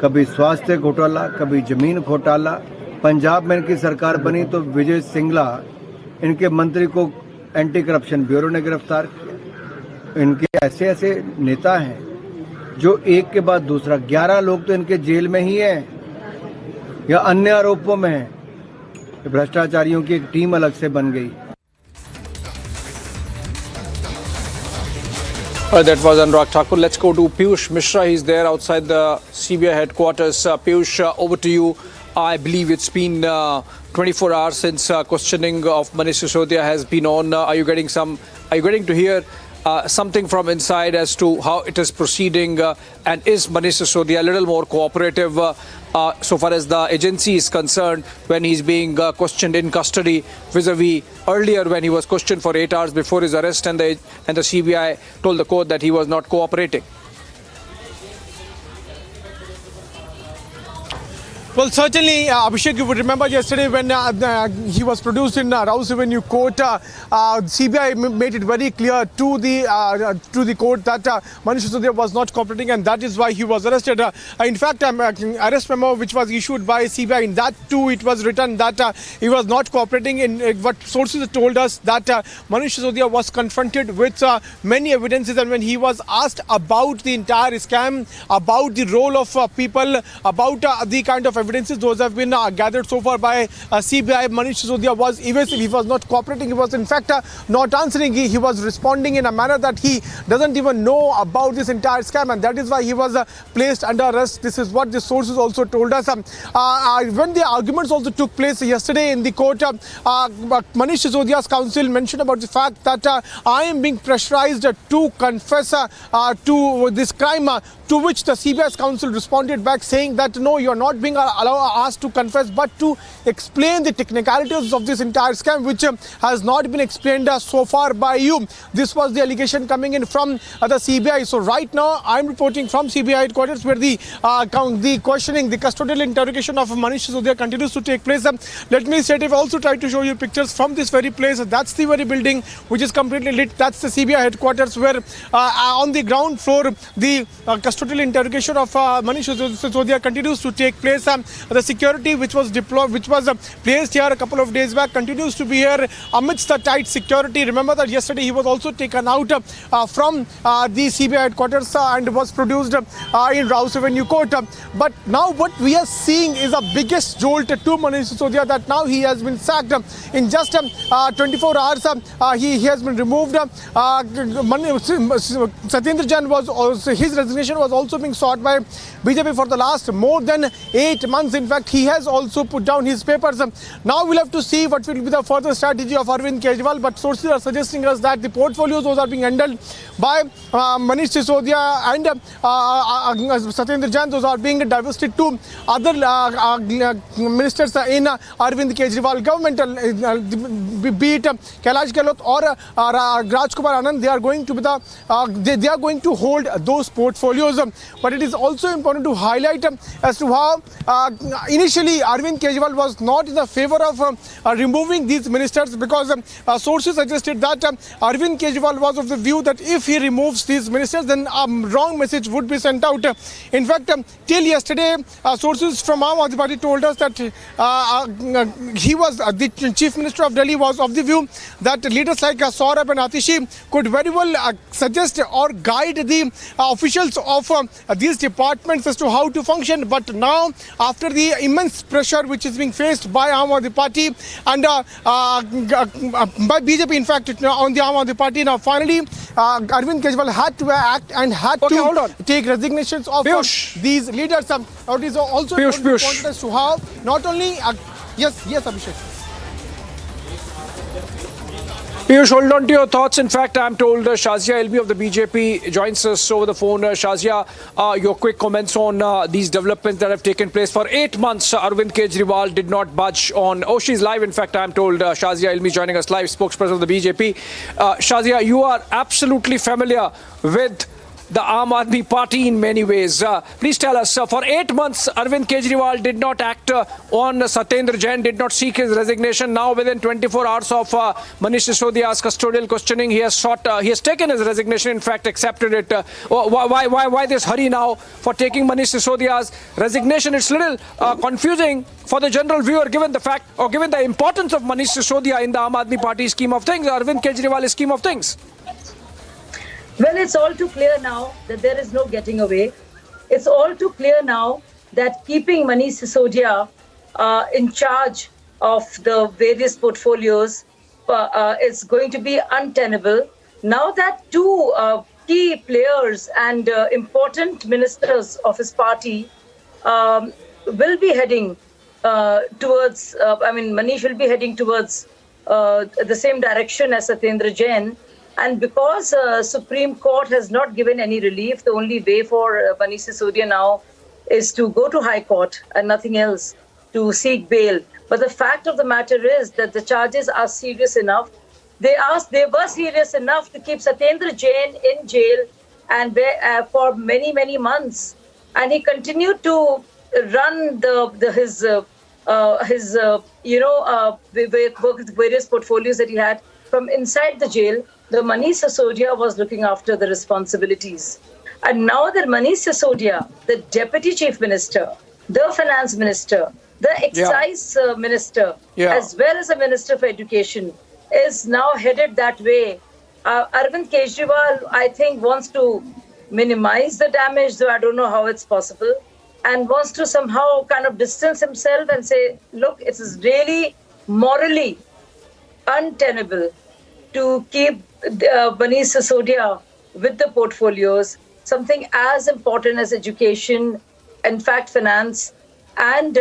I: कभी स्वास्थ्य घोटाला, कभी जमीन घोटाला। पंजाब में इनकी सरकार बनी तो विजय सिंगला इनके मंत्री को एंटी करप्शन ब्यूरो ने गिरफ्तार किया। इनके ऐसे ऐसे नेता हैं जो एक के बाद दूसरा, 11 लोग तो इनके जेल में ही हैं या अन्य आरोपों में है। भ्रष्टाचारियों की एक टीम अलग से बन गई।
D: That was Anurag Thakur. Let's go to Piyush Mishra. He's there outside the CBI headquarters. Piyush, over to you. I believe it's been 24 hours since questioning of Manish Sisodia has been on. Are you getting to hear something from inside as to how it is proceeding, and is Manish Sisodia a little more cooperative so far as the agency is concerned when he's being questioned in custody vis-a-vis earlier when he was questioned for 8 hours before his arrest and the CBI told the court that he was not cooperating?
J: Well, certainly, Abhishek, you would remember yesterday when he was produced in Rouse Avenue Court, CBI made it very clear to the court that Manish Sisodia was not cooperating, and that is why he was arrested. In fact, arrest memo which was issued by CBI, in that too it was written that he was not cooperating. In what sources told us that Manish Sisodia was confronted with many evidences, and when he was asked about the entire scam, about the role of people, about the kind of evidences those have been gathered so far by CBI, Manish Sisodia was evasive. He was not cooperating. He was in fact not answering. He was responding in a manner that he doesn't even know about this entire scam, and that is why he was placed under arrest. This is what the sources also told us. When the arguments also took place yesterday in the court, Manish Sisodia's counsel mentioned about the fact that I am being pressurized to confess to this crime, to which the CBI's counsel responded back saying that no, you are not being asked to confess, but to explain the technicalities of this entire scam, which has not been explained so far by you. This was the allegation coming in from the CBI. So right now, I'm reporting from CBI headquarters, where the questioning, the custodial interrogation of Manish Sisodia continues to take place. Let me say, I've also tried to show you pictures from this very place. That's the very building which is completely lit. That's the CBI headquarters, where on the ground floor, the custodial interrogation of Manish Sisodia continues to take place. the security which was deployed, which was placed here a couple of days back, continues to be here amidst the tight security. Remember that yesterday he was also taken out from the CBI headquarters and was produced in Rouse Avenue Court. But now what we are seeing is the biggest jolt to Manish Sisodia, that now he has been sacked in just 24 hours. He has been removed. Satyendar Jain was also, his resignation was also being sought by BJP for the last more than 8 months. In fact, he has also put down his papers. Now we'll have to see what will be the further strategy of Arvind Kejriwal, but sources are suggesting us that the portfolios, those are being handled by Manish Sisodia and Satyendar Jain. Those are being divested to other ministers in Arvind Kejriwal government, be it Kailash Gehlot or Rajkumar Anand. They are going to be they are going to hold those portfolios. But it is also important to highlight as to how initially Arvind Kejriwal was not in the favor of removing these ministers, because sources suggested that Arvind Kejriwal was of the view that if he removes these ministers, then a wrong message would be sent out. In fact, till yesterday, sources from Aam Aadmi Party told us that the Chief Minister of Delhi was of the view that leaders like Saurabh and Atishi could very well suggest or guide the officials of these departments as to how to function. But now, after the immense pressure which is being faced by Aam Aadmi Party and by BJP, in fact, on the Aam Aadmi Party, now finally Arvind Kejriwal had to act and had to take resignations of these leaders. It is also important as to how not only yes, Abhishek.
D: Piyush, hold on to your thoughts. In fact, I'm told Shazia Ilmi of the BJP joins us over the phone. Shazia, your quick comments on these developments that have taken place. For 8 months, Arvind Kejriwal did not budge on... Oh, she's live. In fact, I'm told Shazia Ilmi joining us live, spokesperson of the BJP. Shazia, you are absolutely familiar with the Aam Aadmi Party in many ways. Please tell us, for 8 months, Arvind Kejriwal did not act on Satyendar Jain, did not seek his resignation. Now, within 24 hours of Manish Sisodia's custodial questioning, he has taken his resignation, in fact, accepted it. Why this hurry now for taking Manish Sisodia's resignation? It's a little confusing for the general viewer, given the fact, or given the importance of Manish Sisodia in the Aam Aadmi Party scheme of things, Arvind Kejriwal's scheme of things.
M: Well, it's all too clear now that there is no getting away. It's all too clear now that keeping Manish Sisodia in charge of the various portfolios is going to be untenable. Now that two key players and important ministers of his party will be heading towards, Manish will be heading towards the same direction as Satyendar Jain. And because Supreme Court has not given any relief, the only way for Manish Sisodia now is to go to High Court and nothing else, to seek bail. But the fact of the matter is that the charges are serious enough. They were serious enough to keep Satyendar Jain in jail and for many, many months. And he continued to run his various portfolios that he had from inside the jail. The Manish Sisodia was looking after the responsibilities. And now that Manish Sisodia, the Deputy Chief Minister, the Finance Minister, the Excise Minister, as well as the Minister for Education, is now headed that way. Arvind Kejriwal, I think, wants to minimize the damage, though I don't know how it's possible, and wants to somehow kind of distance himself and say, look, it is really morally untenable to keep Manish Sisodia with the portfolios, something as important as education, in fact, finance, and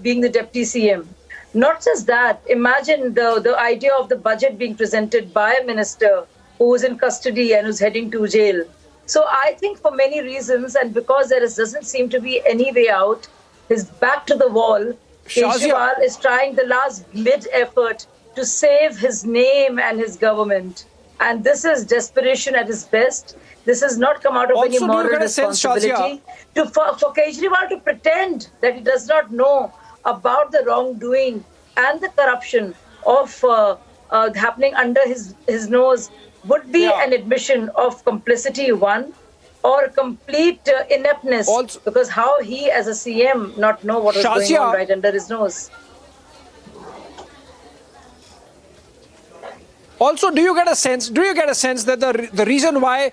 M: being the Deputy CM. Not just that, imagine the idea of the budget being presented by a minister who is in custody and who's heading to jail. So I think for many reasons, and because there doesn't seem to be any way out, his back to the wall, Kejriwal is trying the last bid effort to save his name and his government. And this is desperation at its best. This has not come out of any moral responsibility. For Kejriwal to pretend that he does not know about the wrongdoing and the corruption of happening under his nose would be an admission of complicity, one. or complete ineptness.
D: Also,
M: because how he, as a CM, not know what was going on right under his nose.
D: Also, do you get a sense that the reason why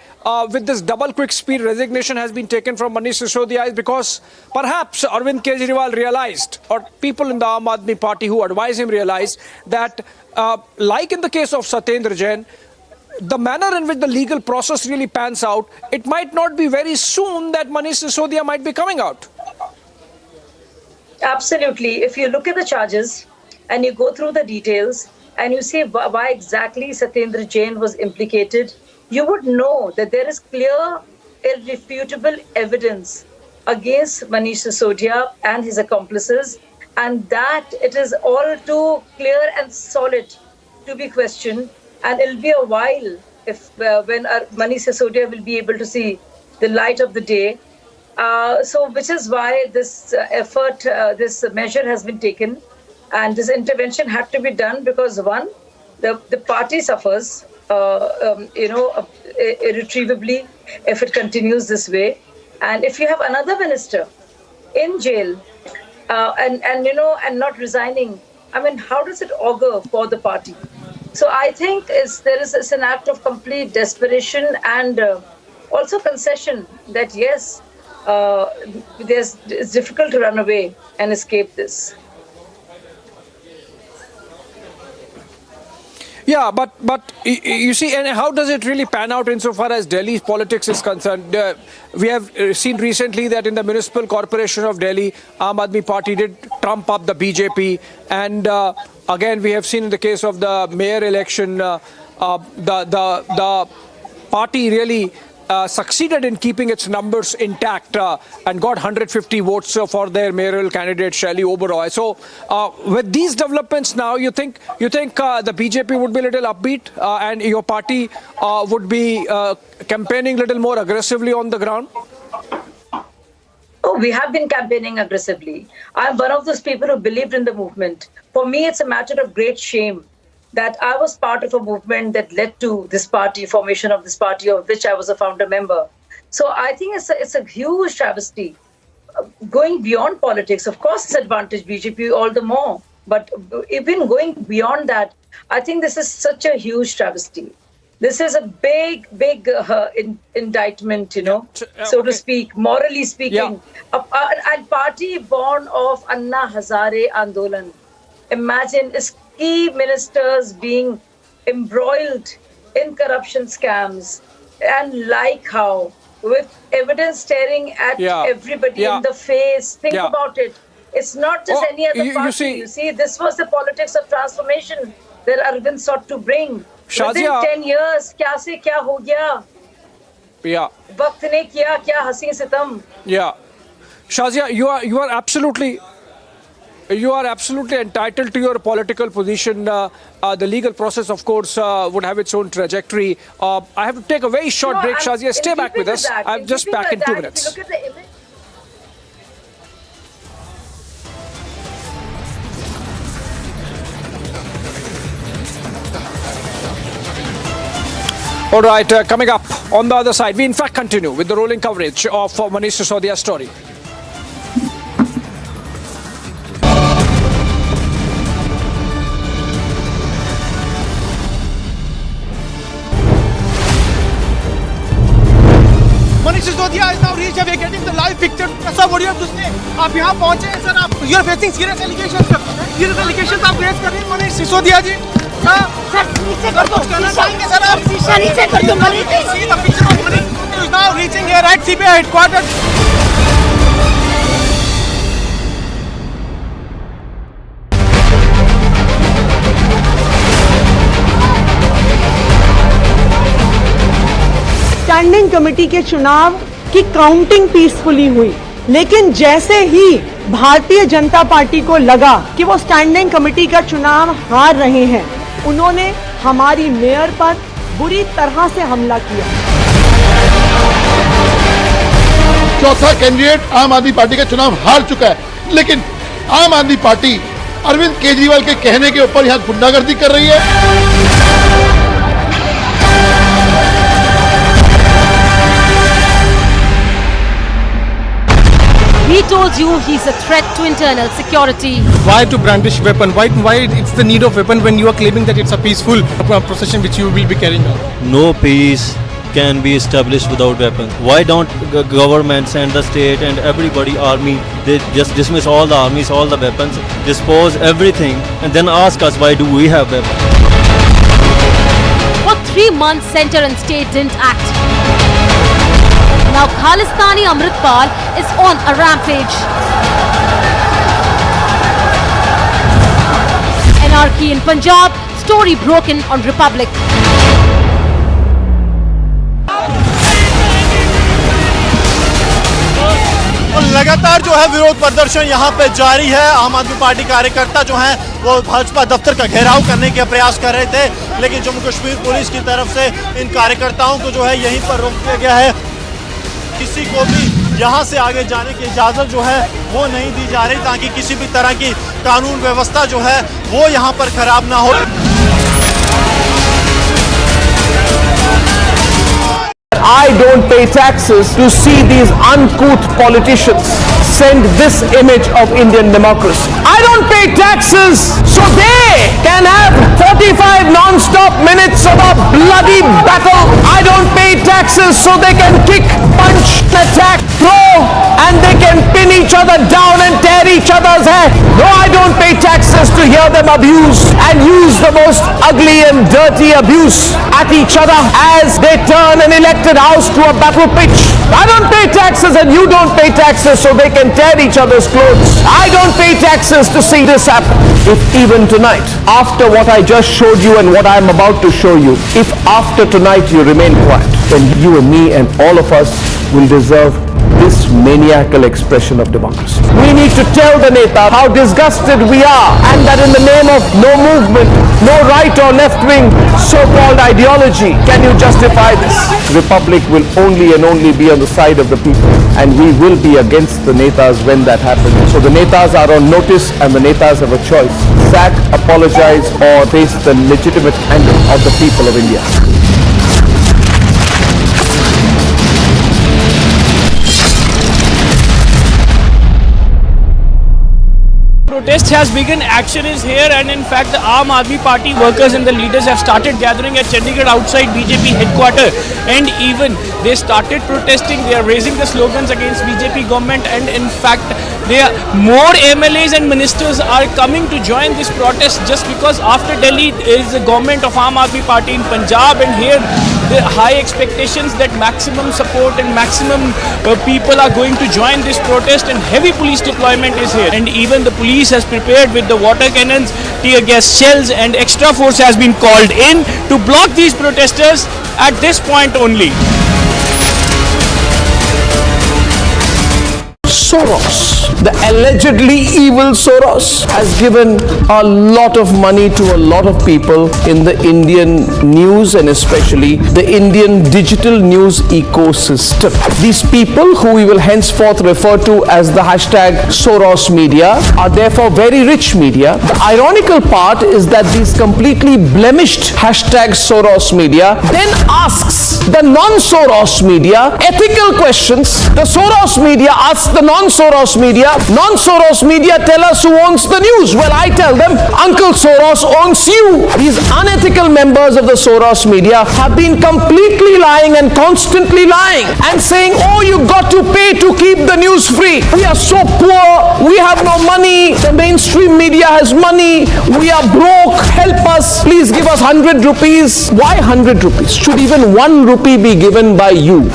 D: with this double quick speed resignation has been taken from Manish Sisodia is because perhaps Arvind Kejriwal realized, or people in the Aam Aadmi Party who advise him realized, that like in the case of Satyendar Jain, the manner in which the legal process really pans out, it might not be very soon that Manish Sisodia might be coming out.
M: Absolutely. If you look at the charges and you go through the details, and you see why exactly Satyendar Jain was implicated, you would know that there is clear, irrefutable evidence against Manish Sisodia and his accomplices, and that it is all too clear and solid to be questioned. And it'll be a while if when Manish Sisodia will be able to see the light of the day. So, which is why this effort, this measure has been taken. And this intervention had to be done because, one, the party suffers, irretrievably if it continues this way. And if you have another minister in jail and not resigning, I mean, how does it augur for the party? So I think it's an act of complete desperation and also concession that, yes, it's difficult to run away and escape this.
D: Yeah, but you see, and how does it really pan out insofar as Delhi's politics is concerned? We have seen recently that in the Municipal Corporation of Delhi, Aam Aadmi Party did trump up the BJP, and again we have seen in the case of the mayor election, the party really succeeded in keeping its numbers intact and got 150 votes for their mayoral candidate Shaili Oberoi. So with these developments now, you think the BJP would be a little upbeat and your party would be campaigning a little more aggressively on the ground?
M: Oh, we have been campaigning aggressively. I'm one of those people who believed in the movement. For me, it's a matter of great shame that I was part of a movement that led to this party, formation of this party, of which I was a founder member. So I think it's a huge travesty. Going beyond politics, of course, it's advantage BJP all the more. But even going beyond that, I think this is such a huge travesty. This is a big indictment, so to speak, morally speaking. Yeah. A party born of Anna Hazare Andolan. Imagine key ministers being embroiled in corruption scams, and like how, with evidence staring at everybody in the face. Think about it. It's not just any other party. You see, this was the politics of transformation that Arvind sought to bring. Within 10 years, kya se kya ho gaya?
D: Yeah.
M: Waqt ne kiya kya hasi sitam.
D: Yeah. Shazia, you are absolutely entitled to your political position. The legal process, of course, would have its own trajectory. I have to take a very short break, Shazia. Stay back with us. I'm just back in 2 minutes.
M: If you look at the image.
D: All right, coming up on the other side, we in fact continue with the rolling coverage of Manish Sisodia's story.
J: Manish Sisodia is now reached. We are getting the live picture. Sir, what do you have to say? आप यहाँ पहुँचे हैं sir. आप you are facing serious allegations. Serious allegations आप raise कर रहे हैं Manish Sisodia जी.
N: Sir नीचे कर दो.
J: सर आप
N: शीशा नीचे कर दो.
J: See the picture of Manish Sisodia is now reaching here at CBI headquarters.
O: Standing committee के चुनाव की काउंटिंग पीसफुली हुई, लेकिन जैसे ही भारतीय जनता पार्टी को लगा कि वो स्टैंडिंग कमेटी का चुनाव हार रहे हैं, उन्होंने हमारी मेयर पर बुरी तरह से हमला किया।
P: चौथा कैंडिडेट आम आदमी पार्टी का चुनाव हार चुका है, लेकिन आम आदमी पार्टी अरविंद केजरीवाल के कहने के ऊपर यहाँ गुंडागर्दी कर रही है।
Q: He told you he's a threat to internal security.
B: Why to brandish weapon? Why it's the need of weapon when you are claiming that it's a peaceful procession which you will be carrying out?
R: No peace can be established without weapons. Why don't governments and the state and everybody, army, they just dismiss all the armies, all the weapons, dispose everything, and then ask us why do we have weapons?
Q: For 3 months, center and state didn't act. Now Khalistani Amritpal is on a rampage. Anarchy in Punjab, story broken on Republic.
J: लगातार जो है विरोध प्रदर्शन यहाँ पे जारी है। आम आदमी पार्टी कार्यकर्ता जो हैं वो भाजपा दफ्तर का घेराव करने के प्रयास कर रहे थे, लेकिन जम्मू कश्मीर पुलिस की तरफ से इन कार्यकर्ताओं को जो है यहीं पर रोक दिया गया है। किसी को भी यहाँ से आगे जाने की इजाजत जो है वो नहीं दी जा रही, ताकि किसी भी तरह की कानून व्यवस्था जो है वो यहाँ पर खराब ना हो।
S: I don't pay taxes to see these uncouth politicians send this image of Indian democracy. I don't pay taxes so they can have 45 non-stop minutes of a bloody battle. I don't pay taxes so they can kick, punch, attack, throw, and they can pin each other down and tear each other's hair. No, I don't pay taxes to hear them abuse and use the most ugly and dirty abuse at each other as they turn an elected house to a battle pitch. I don't pay taxes and you don't pay taxes so they can tear each other's clothes. I don't pay taxes to see this happen. If even tonight, after what I just showed you and what I am about to show you, if after tonight you remain quiet, then you and me and all of us will deserve this maniacal expression of democracy. We need to tell the Neta how disgusted we are, and that in the name of no movement, no right or left wing so-called ideology, can you justify this? Republic will only and only be on the side of the people, and we will be against the Netas when that happens. So the Netas are on notice and the Netas have a choice. Sack, apologize, or face the legitimate anger of the people of India.
T: Protest has begun, action is here, and in fact the Aam Aadmi Party workers and the leaders have started gathering at Chandigarh outside BJP headquarters, and even they started protesting. They are raising the slogans against BJP government, and in fact more MLAs and ministers are coming to join this protest, just because after Delhi is the government of Aam Aadmi Party in Punjab, and here the high expectations that maximum support and maximum people are going to join this protest, and heavy police deployment is here, and even the police has prepared with the water cannons, tear gas shells, and extra force has been called in to block these protesters at this point only.
S: Soros, the allegedly evil Soros, has given a lot of money to a lot of people in the Indian news and especially the Indian digital news ecosystem. These people, who we will henceforth refer to as the hashtag Soros media, are therefore very rich media. The ironical part is that these completely blemished hashtag Soros media then asks the non-Soros media ethical questions. The Soros media asks the non-Soros media, tell us who owns the news. Well, I tell them, Uncle Soros owns you. These unethical members of the Soros media have been completely lying and constantly lying and saying, oh, you got to pay to keep the news free. We are so poor, we have no money, the mainstream media has money, we are broke, help us, please give us 100 rupees. Why 100 rupees? Should even 1 rupee be given by you?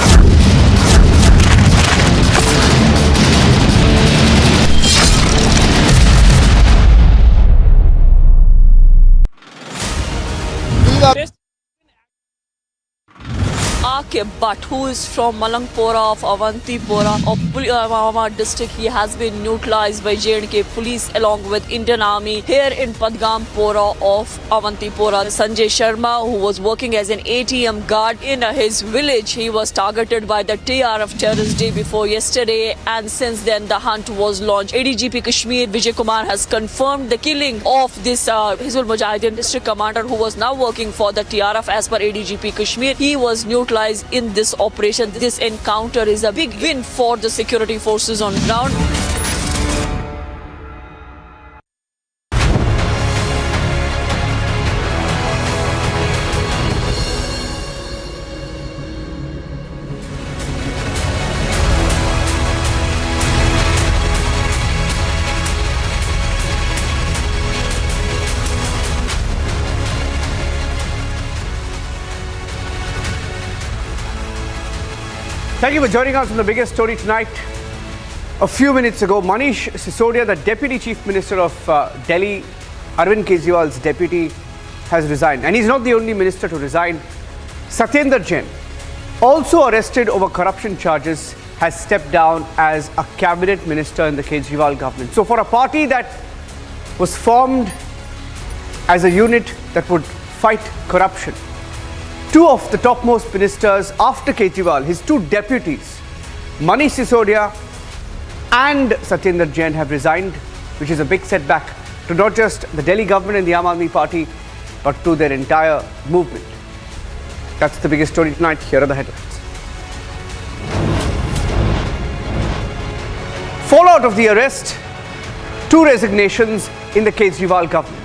U: But who is from Malangpora of Avantipora of Pulwama district. He has been neutralized by J&K police along with Indian Army here in Padgampora of Avantipora. Sanjay Sharma, who was working as an ATM guard in his village, he was targeted by the TRF terrorist day before yesterday, and since then the hunt was launched. ADGP Kashmir Vijay Kumar has confirmed the killing of this Hizbul Mujahideen district commander who was now working for the TRF. As per ADGP Kashmir, he was neutralized because in this operation, this encounter is a big win for the security forces on ground.
C: Thank you for joining us on the biggest story tonight. A few minutes ago, Manish Sisodia, the Deputy Chief Minister of Delhi, Arvind Kejriwal's deputy, has resigned. And he's not the only minister to resign. Satyendar Jain, also arrested over corruption charges, has stepped down as a cabinet minister in the Kejriwal government. So for a party that was formed as a unit that would fight corruption, two of the topmost ministers after Kejriwal, his two deputies, Manish Sisodia and Satyendar Jain, have resigned, which is a big setback to not just the Delhi government and the Aam Aadmi Party, but to their entire movement. That's the biggest story tonight. Here are the headlines. Fallout of the arrest, two resignations in the Kejriwal government.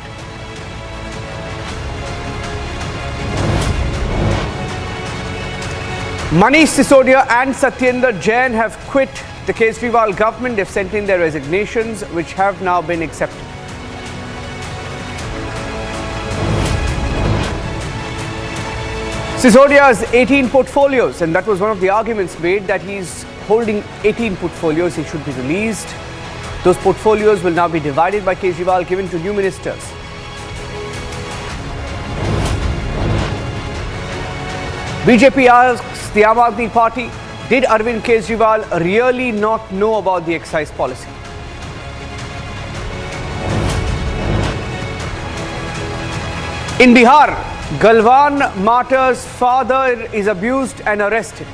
C: Manish Sisodia and Satyendar Jain have quit the Kejriwal government. They've sent in their resignations, which have now been accepted. Sisodia has 18 portfolios, and that was one of the arguments made, that he's holding 18 portfolios. He should be released. Those portfolios will now be divided by Kejriwal, given to new ministers. BJP asks the Aam Aadmi Party, did Arvind Kejriwal really not know about the excise policy? In Bihar, Galwan martyr's father is abused and arrested.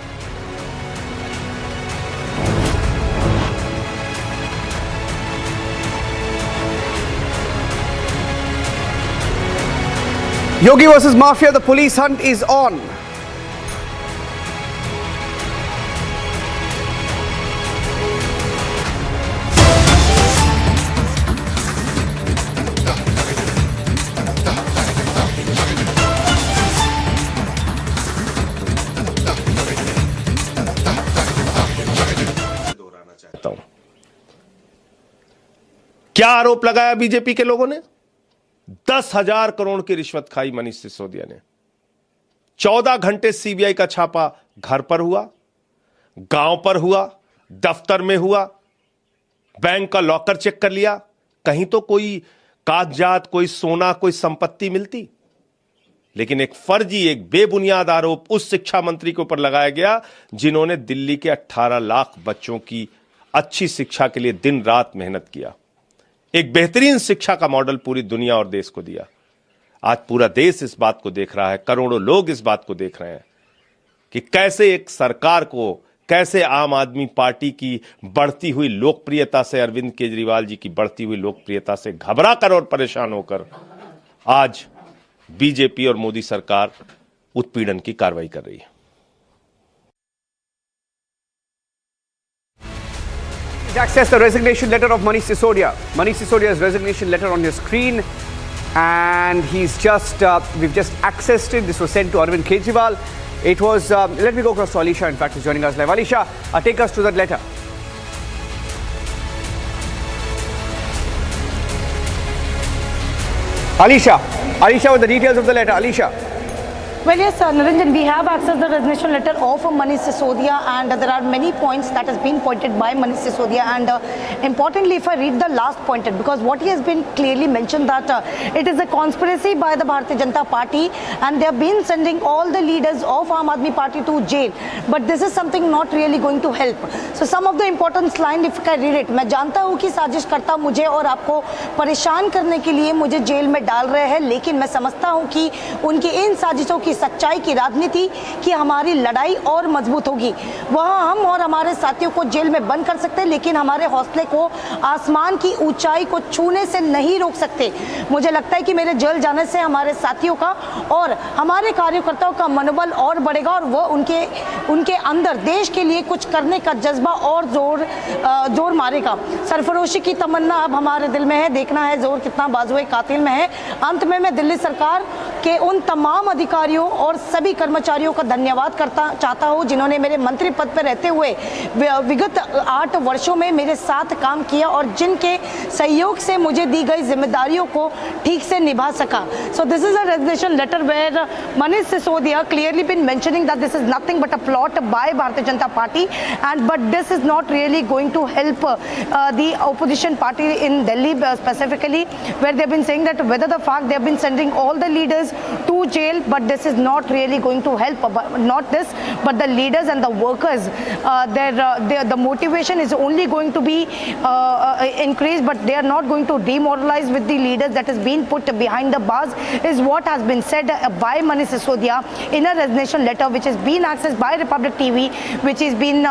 C: Yogi versus Mafia, the police hunt is on.
A: क्या आरोप लगाया BJP के लोगों ने? 10,000 करोड़ की रिश्वत खाई मनीष सिसोदिया ने। 14 घंटे सीबीआई का छापा घर पर हुआ, गांव पर हुआ, दफ्तर में हुआ, बैंक का लॉकर चेक कर लिया, कहीं तो कोई कागजात, कोई सोना, कोई संपत्ति मिलती। लेकिन एक फर्जी, एक बेबुनियाद आरोप उस शिक्षा मंत्री के ऊपर लगाया गया जिन्होंने दिल्ली के 18 लाख बच्चों की अच्छी शिक्षा के लिए दिन रात मेहनत किया, एक बेहतरीन शिक्षा का मॉडल पूरी दुनिया और देश को दिया। आज पूरा देश इस बात को देख रहा है, करोड़ों लोग इस बात को देख रहे हैं कि कैसे एक सरकार को, कैसे आम आदमी पार्टी की बढ़ती हुई लोकप्रियता से, अरविंद केजरीवाल जी की बढ़ती हुई लोकप्रियता से घबरा कर और परेशान होकर आज बीजेपी और मोदी सरकार उत्पीड़न की कार्रवाई कर रही है।
C: Access the resignation letter of Manish Sisodia. Manish Sisodia's resignation letter on your screen, and he's just we've just accessed it. This was sent to Arvind Kejriwal. It was let me go across to Alisha, in fact, who's joining us live. Alisha, take us to that letter. Alisha with the details of the letter. Alisha.
V: Well, yes, Niranjan, we have accessed the resignation letter of Manish Sisodia, and there are many points that has been pointed by Manish Sisodia. And importantly, if I read the last pointed, because what he has been clearly mentioned that it is a conspiracy by the Bharatiya Janata Party, and they have been sending all the leaders of Aam Aadmi Party to jail. But this is something not really going to help. So some of the important line, if I read it, मैं जानता हूँ कि साजिशकर्ता मुझे और आपको परेशान करने के लिए मुझे जेल में डाल रहे हैं, लेकिन मैं समझता हूँ कि उनकी इन साजिशों की सच्चाई की राजनीति की हमारी लड़ाई और मजबूत होगी। वह हम और हमारे साथियों को जेल में बंद कर सकते हैं, लेकिन हमारे हौसले को आसमान की ऊंचाई को छूने से नहीं रोक सकते। मुझे लगता है कि मेरे जेल जाने से हमारे साथियों का और हमारे कार्यकर्ताओं का मनोबल और बढ़ेगा और वह उनके अंदर देश के लिए कुछ करने का जज्बा और जोर मारेगा। सरफरोशी की तमन्ना अब हमारे दिल में है, देखना है जोर कितना बाजुए कातिल में है। अंत में मैं दिल्ली सरकार के उन तमाम अधिकारियों और सभी कर्मचारियों का धन्यवाद चाहता हूं जिन्होंने मेरे मंत्री पद पर रहते हुए विगत 8 वर्षों में मेरे साथ काम किया और जिनके सहयोग से मुझे दी गई जिम्मेदारियों को ठीक से निभा सका। So this is a resignation letter where Manish Sisodia clearly been mentioning that this is nothing but a plot by Bharatiya Janata Party, but this is not really going to help the opposition party in Delhi specifically, where they've been saying that whether the fact they've been sending all the leaders to jail, but this is not really going to help. Not this, but the leaders and the workers, the motivation is only going to be increased, but they are not going to demoralize with the leaders that is being put behind the bars, is what has been said by Manish Sisodia in a resignation letter which is being accessed by Republic TV, which is being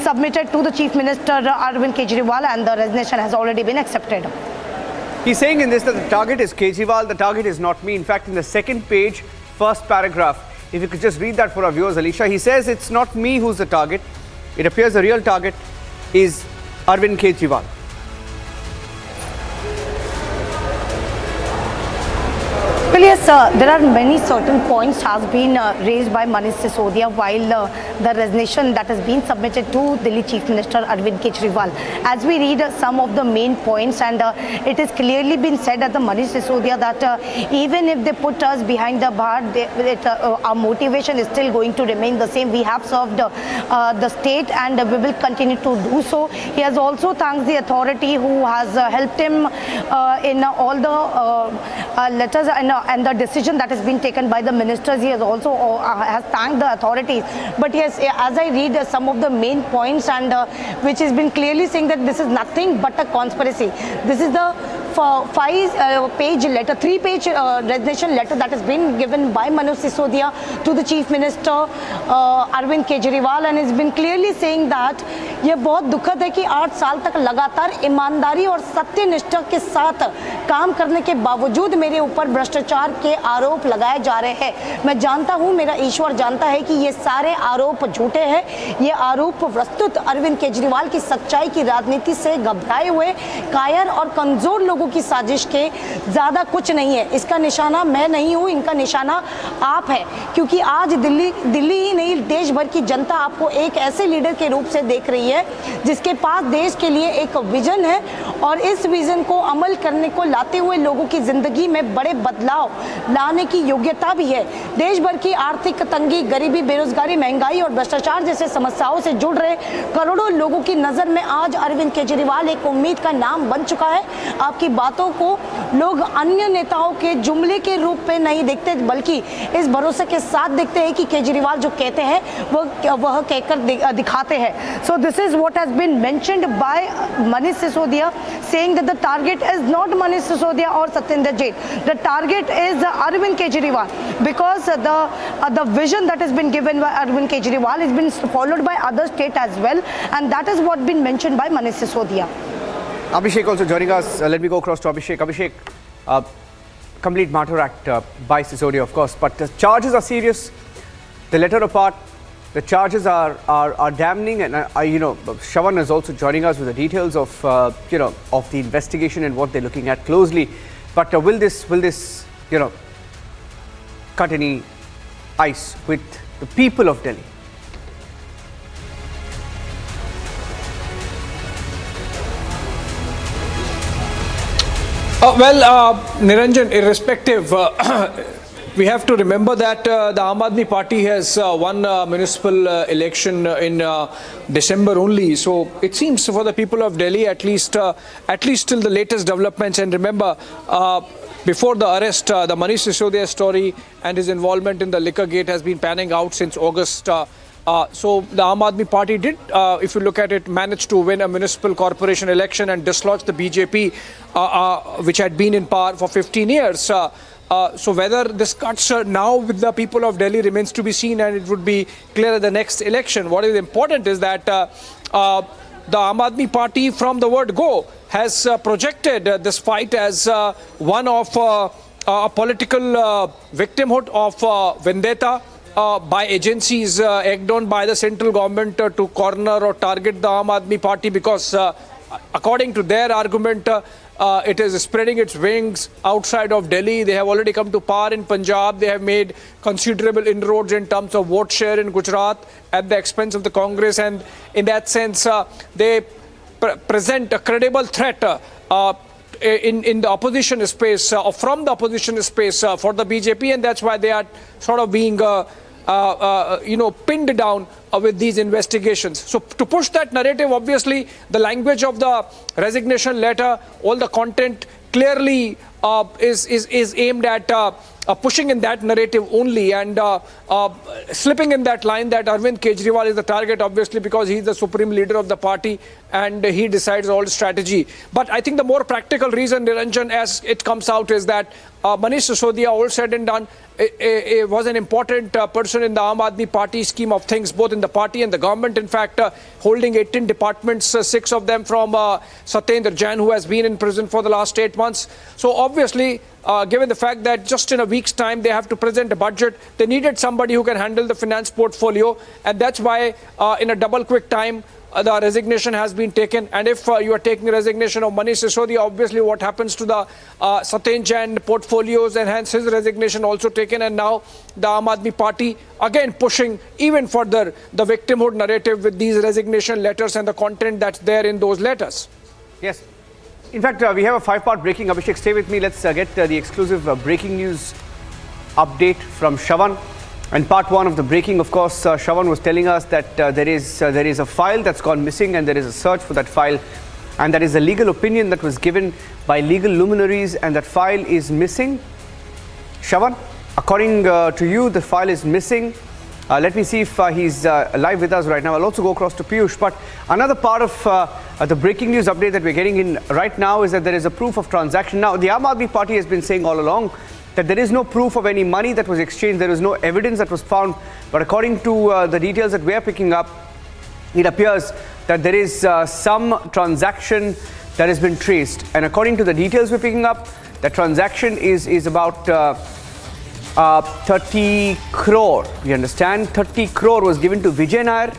V: submitted to the Chief Minister Arvind Kejriwal, and the resignation has already been accepted.
C: He's saying in this that the target is Kejriwal, the target is not me. In fact, in the second page, first paragraph, if you could just read that for our viewers, Alicia, he says it's not me who's the target. It appears the real target is Arvind Kejriwal.
V: Well, yes, there are many certain points has been raised by Manish Sisodia while the resignation that has been submitted to Delhi Chief Minister Arvind Kejriwal. As we read some of the main points, and it is clearly been said at the Manish Sisodia that even if they put us behind the bar, our motivation is still going to remain the same. We have served the state and we will continue to do so. He has also thanked the authority who has helped him in all the letters and the decision that has been taken by the ministers. He has also has thanked the authorities. But yes, as I read some of the main points, and which has been clearly saying that this is nothing but a conspiracy. This is the 5-page letter, 3-page resignation letter that has been given by Manish Sisodia to the Chief Minister Arvind Kejriwal, and has been clearly saying that ये बहुत दुखद है कि 8 साल तक लगातार ईमानदारी और सत्यनिष्ठा के साथ काम करने के बावजूद मेरे ऊपर भ्रष्टाचार के आरोप लगाए जा रहे हैं। मैं जानता हूं, मेरा ईश्वर जानता है कि ये सारे आरोप झूठे हैं। ये आरोप प्रस्तुत अरविंद केजरीवाल की सच्चाई की राजनीति से घबराए हुए कायर और कमजोर लोगों की साजिश के ज्यादा कुछ नहीं है। इसका निशाना मैं नहीं हूं, इनका निशाना आप है, क्योंकि आज दिल्ली ही नहीं देश भर की जनता आपको एक ऐसे लीडर के रूप से देख रही है जिसके पास देश के लिए एक विजन है और इस विजन को अमल करने को लाते हुए लोगों की जिंदगी में बड़े बदलाव लाने की योग्यता भी है। देश भर की आर्थिक तंगी, गरीबी, बेरोजगारी, महंगाई और भ्रष्टाचार जैसे समस्याओं से जुड़ रहे करोड़ों लोगों की नजर में आज अरविंद केजरीवाल एक उम्मीद का नाम बन चुका है। आपकी बातों को लोग अन्य नेताओं के जुमले के रूप में नहीं देखते, बल्कि इस भरोसे के साथ देखते हैं कि केजरीवाल जो कहते हैं वह कहकर दिखाते हैं। So this is what has been mentioned by Manish Sisodia, saying that the target is not Manish Sisodia or Satyendar Jain. The target is Arvind Kejriwal, because the vision that has been given by Arvind Kejriwal has been followed by other states as well, and that is what been mentioned by Manish Sisodia.
C: Abhishek also joining us. Let me go across to Abhishek. Abhishek, complete martyr act by Sisodia, of course, but the charges are serious. The letter apart, the charges are damning, and Shawan is also joining us with the details of of the investigation and what they're looking at closely. But will this cut any ice with the people of Delhi?
D: Niranjan, irrespective, we have to remember that the Aam Aadmi Party has won municipal election in December only. So it seems for the people of Delhi, at least till the latest developments. And remember, before the arrest, the Manish Sisodia story and his involvement in the liquor gate has been panning out since August. So the Aam Aadmi Party did, if you look at it, manage to win a municipal corporation election and dislodge the BJP, which had been in power for 15 years. So whether this cuts now with the people of Delhi remains to be seen, and it would be clear at the next election. What is important is that the Aam Aadmi Party from the word go has projected this fight as one of a political victimhood of vendetta by agencies egged on by the central government to corner or target the Aam Aadmi Party because according to their argument, it is spreading its wings outside of Delhi. They have already come to power in Punjab. They have made considerable inroads in terms of vote share in Gujarat at the expense of the Congress. And in that sense, they present a credible threat in the opposition space, or from the opposition space for the BJP. And that's why they are sort of being pinned down with these investigations. So to push that narrative, obviously, the language of the resignation letter, all the content clearly is aimed at pushing in that narrative only and slipping in that line that Arvind Kejriwal is the target, obviously, because he's the supreme leader of the party and he decides all strategy. But I think the more practical reason, Niranjan, as it comes out, is that Manish Sisodia, all said and done, was an important person in the Aam Aadmi Party scheme of things, both in the party and the government. In fact, holding 18 departments, 6 of them from Satyendar Jain, who has been in prison for the last 8 months. So obviously, given the fact that just in a week's time they have to present a budget, they needed somebody who can handle the finance portfolio, and that's why in a double quick time the resignation has been taken. And if you are taking the resignation of Manish Sisodia, obviously what happens to the Satyendar Jain portfolios, and hence his resignation also taken. And now the Aam Aadmi Party again pushing even further the victimhood narrative with these resignation letters and the content that's there in those letters.
C: Yes. In fact, we have a 5-part breaking. Abhishek, stay with me. Let's get the exclusive breaking news update from Shawan. And part 1 of the breaking, of course, Shawan was telling us that there is a file that's gone missing and there is a search for that file. And that is a legal opinion that was given by legal luminaries, and that file is missing. Shawan, according to you, the file is missing. Let me see if he's live with us right now. I'll also go across to Piyush. But another part of the breaking news update that we're getting in right now is that there is a proof of transaction. Now, the Aam Aadmi Party has been saying all along that there is no proof of any money that was exchanged. There is no evidence that was found. But according to the details that we're picking up, it appears that there is some transaction that has been traced. And according to the details we're picking up, the transaction is about 30 crore. We understand 30 crore was given to Vijay Nair,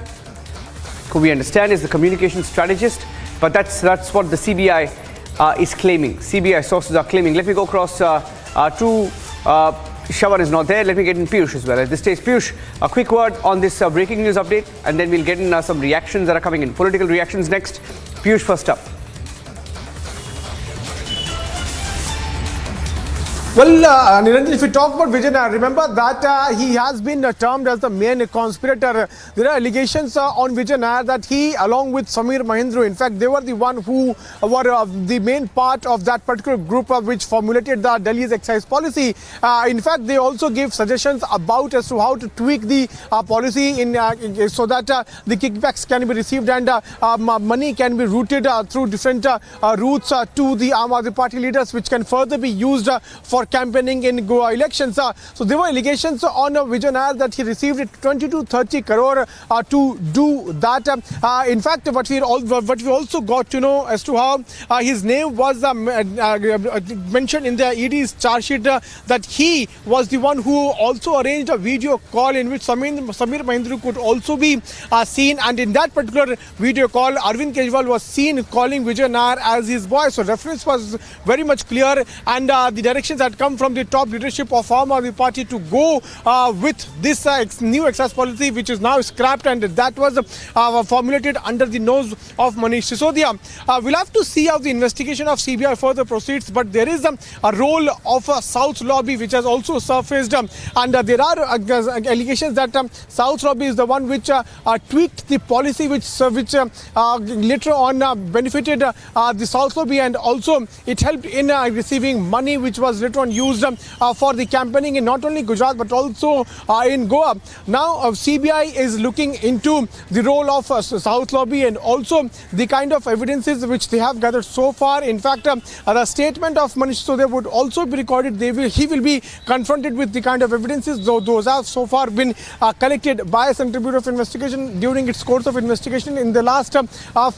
C: who we understand is the communication strategist. But that's what the CBI is claiming. CBI sources are claiming. Let me go across to Shawan is not there. Let me get in Piyush as well. At this stage, Piyush, a quick word on this breaking news update, and then we'll get in some reactions that are coming in. Political reactions next. Piyush, first up.
J: Well, Niranjan, if we talk about Vijay Nair, remember that he has been termed as the main conspirator. There are allegations on Vijay Nair that he, along with Samir Mahindra, in fact, they were the one who were the main part of that particular group which formulated the Delhi's excise policy. In fact, they also gave suggestions about as to how to tweak the policy so that the kickbacks can be received and money can be routed through different routes to the Aam Aadmi Party leaders, which can further be used for campaigning in Goa elections. So there were allegations on Vijay Nair that he received 20 to 30 crore to do that. In fact, what we also got to know as to how his name was mentioned in the ED's charge sheet, that he was the one who also arranged a video call in which Samir Mahindra could also be seen. And in that particular video call, Arvind Kejriwal was seen calling Vijay Nair as his boy. So reference was very much clear, and the directions had come from the top leadership of Aam Aadmi Party to go with this new excise policy, which is now scrapped, and that was formulated under the nose of Manish Sisodia. We'll have to see how the investigation of CBI further proceeds, but there is a role of South Lobby which has also surfaced, and there are allegations that South Lobby is the one which tweaked the policy which later on benefited the South Lobby, and also it helped in receiving money which was later one used for the campaigning in not only Gujarat but also in Goa. Now CBI is looking into the role of South Lobby and also the kind of evidences which they have gathered so far. In fact, the statement of Manish Sisodia would also be recorded. He will be confronted with the kind of evidences, though those have so far been collected by Central Bureau of Investigation during its course of investigation in the last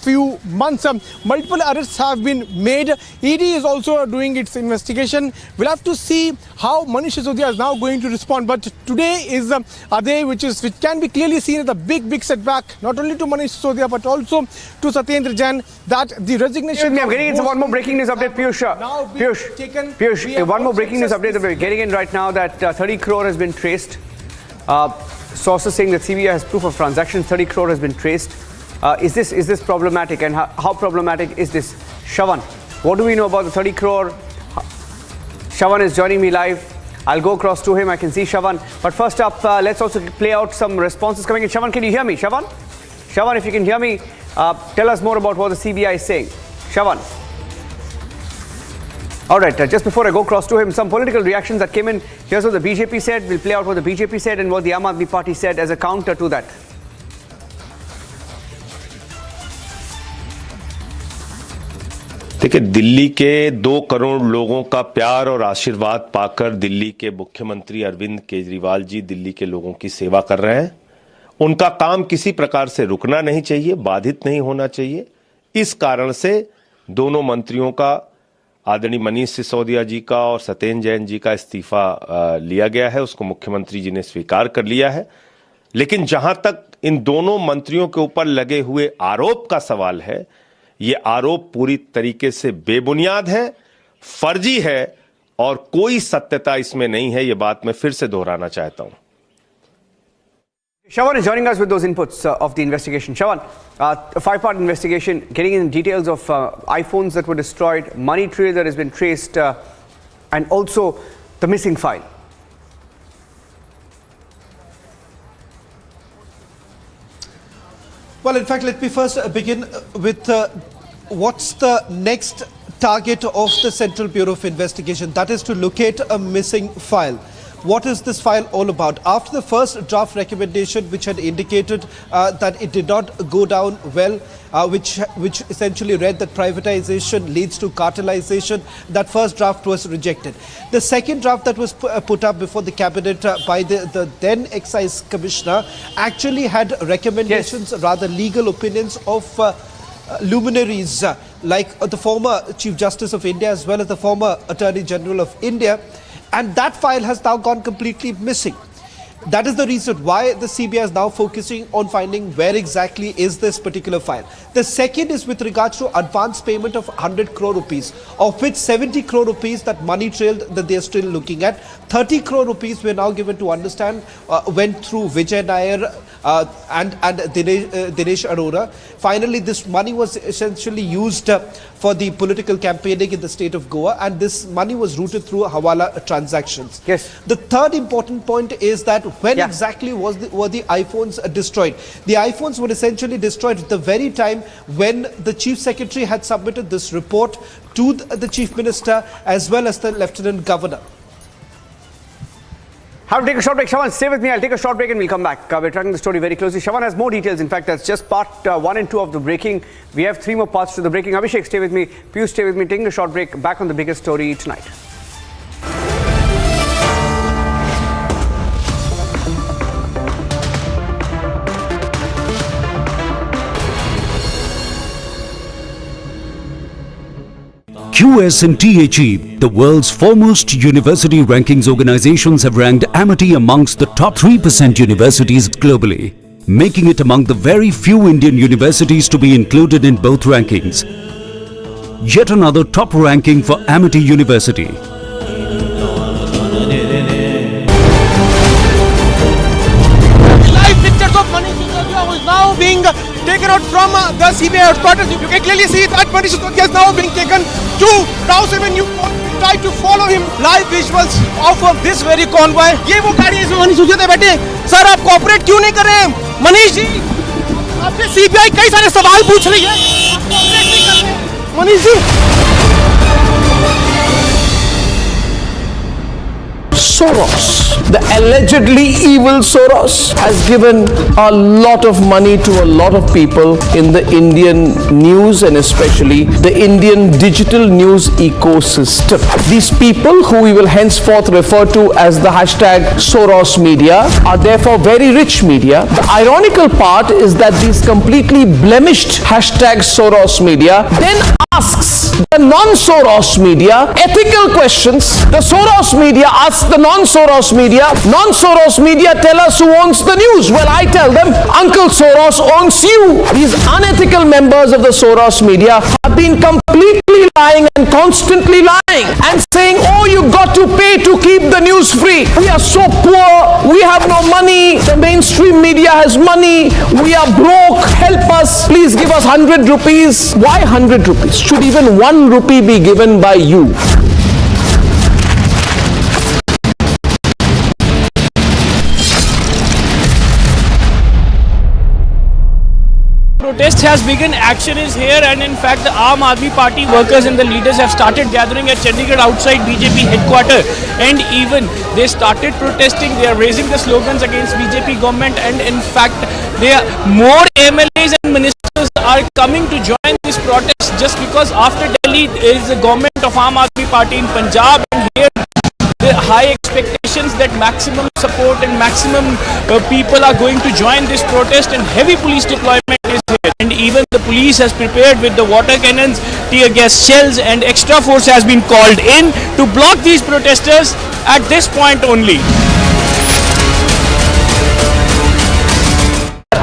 J: few months. Multiple arrests have been made. ED is also doing its investigation. We'll have to see how Manish Sisodia is now going to respond. But today is a day which can be clearly seen as a big setback, not only to Manish Sisodia but also to Satyendar Jain, that the resignation.
E: I'm getting into one more breaking news update, Piyush. One more breaking news update that we're getting in right now, that 30 crore has been traced. Sources saying that CBI has proof of transactions. 30 crore has been traced. Is this problematic, and how problematic is this? Shawan, what do we know about the 30 crore? Shawan is joining me live. I'll go across to him. I can see Shawan. But first up, let's also play out some responses coming in. Shawan, can you hear me? Shawan, if you can hear me, tell us more about what the CBI is saying. Shawan. All right, just before I go across to him, some political reactions that came in. Here's what the BJP said. We'll play out what the BJP said and what the Aam Aadmi Party said as a counter to that.
A: देखिए, दिल्ली के 2 करोड़ लोगों का प्यार और आशीर्वाद पाकर दिल्ली के मुख्यमंत्री अरविंद केजरीवाल जी दिल्ली के लोगों की सेवा कर रहे हैं। उनका काम किसी प्रकार से रुकना नहीं चाहिए, बाधित नहीं होना चाहिए। इस कारण से दोनों मंत्रियों का, आदरणीय मनीष सिसोदिया जी का और सत्येंद्र जैन जी का इस्तीफा लिया गया है। उसको मुख्यमंत्री जी ने स्वीकार कर लिया है। लेकिन जहां तक इन दोनों मंत्रियों के ऊपर लगे हुए आरोप का सवाल है, ये आरोप पूरी तरीके से बेबुनियाद है, फर्जी है और कोई सत्यता इसमें नहीं है। ये बात मैं फिर से दोहराना चाहता हूं।
E: Shawan is joining us with those inputs of the investigation. Shawan, a 5-part investigation, getting in details of iPhones that were destroyed, money trail that has been traced, and also the missing file.
C: Well, in fact, let me first begin with what's the next target of the Central Bureau of Investigation. That is to locate a missing file. What is this file all about? After the first draft recommendation, which had indicated that it did not go down well, which essentially read that privatization leads to cartelization, that first draft was rejected. The second draft that was put up before the cabinet by the then excise commissioner actually had recommendations, rather legal opinions of luminaries like the former Chief Justice of India as well as the former Attorney General of India. And that file has now gone completely missing. That is the reason why the CBI is now focusing on finding where exactly is this particular file. The second is with regards to advance payment of 100 crore rupees, of which 70 crore rupees that money trailed that they are still looking at. 30 crore rupees we are now given to understand went through Vijay Nair and Dinesh Arora. Finally, this money was essentially used for the political campaigning in the state of Goa, and this money was routed through Hawala transactions.
E: Yes.
C: The third important point is that when exactly were the iPhones destroyed? The iPhones were essentially destroyed at the very time when the Chief Secretary had submitted this report to the Chief Minister as well as the Lieutenant Governor.
E: Have to take a short break. Shawan, stay with me. I'll take a short break and we'll come back. We're tracking the story very closely. Shawan has more details. In fact, that's just part 1 and 2 of the breaking. We have 3 more parts to the breaking. Abhishek, stay with me. Piyush, stay with me. Taking a short break. Back on the biggest story tonight.
F: QS and THE, the world's foremost university rankings organizations, have ranked Amity amongst the top 3% universities globally, making it among the very few Indian universities to be included in both rankings. Yet another top ranking for Amity University.
J: Live pictures of Manish Sisodia was now being taken out from the CBI headquarters. You can clearly see that Manish Sisodia is now being taken to Rouse Avenue. Try to follow him. Live visuals of this very convoy. ये वो गाड़ी है इसमें मनीष सिसोदिया बैठे। Sir आप cooperate क्यों नहीं कर रहे हैं? मनीष जी, आपसे CBI कई सारे सवाल पूछ रही है। आप कोऑपरेट नहीं कर रहे हैं। Manish ji.
S: Soros, the allegedly evil Soros, has given a lot of money to a lot of people in the Indian news and especially the Indian digital news ecosystem. These people, who we will henceforth refer to as the hashtag Soros media, are therefore very rich media. The ironical part is that these completely blemished hashtag Soros media then asks the non-Soros media ethical questions. The Soros media asks the non-Soros media, non-Soros media tell us who owns the news. Well, I tell them, Uncle Soros owns you. These unethical members of the Soros media have been completely lying and constantly lying and saying, oh, you got to pay to keep the news free. We are so poor, we have no money, the mainstream media has money, we are broke, help us, please give us 100 rupees. Why 100 rupees? Should even 1 rupee be given by you?
T: Protest has begun, action is here, and in fact the Aam Aadmi Party workers and the leaders have started gathering at Chandigarh outside BJP headquarters, and even they started protesting. They are raising the slogans against BJP government, and in fact more MLAs and ministers are coming to join this protest just because after Delhi is the government of Aam Aadmi Party in Punjab, and here the high expectations that maximum support and maximum people are going to join this protest, and heavy police deployment is here, and even the police has prepared with the water cannons, tear gas shells, and extra force has been called in to block these protesters at this point only.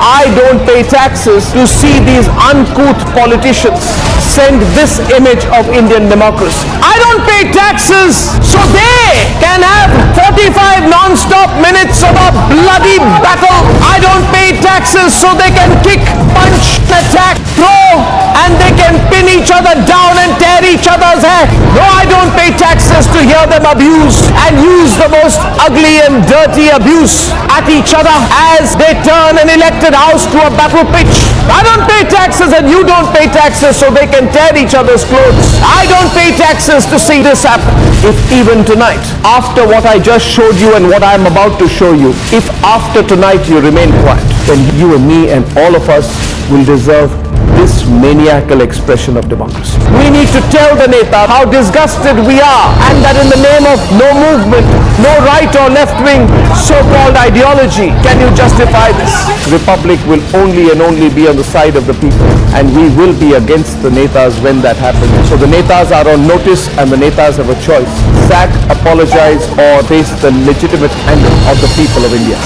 S: I don't pay taxes to see these uncouth politicians send this image of Indian democracy. I don't pay taxes so they can have 45 non-stop minutes of a bloody battle. I don't pay taxes so they can kick, punch, attack, throw, and they can pin each other down and tear each other's hair. No, I don't pay taxes to hear them abuse and use the most ugly and dirty abuse at each other as they turn an elected house to a battle pitch. I don't pay taxes and you don't pay taxes so they can tear each other's clothes. I don't pay taxes to see this happen. If even tonight, after what I just showed you and what I am about to show you, if after tonight you remain quiet, then you and me and all of us will deserve this maniacal expression of democracy. We need to tell the Neta how disgusted we are, and that in the name of no movement, no right or left wing so-called ideology can you justify this. Republic will only and only be on the side of the people, and we will be against the Netas when that happens. So the Netas are on notice, and the Netas have a choice: sack, apologize, or face the legitimate anger of the people of India.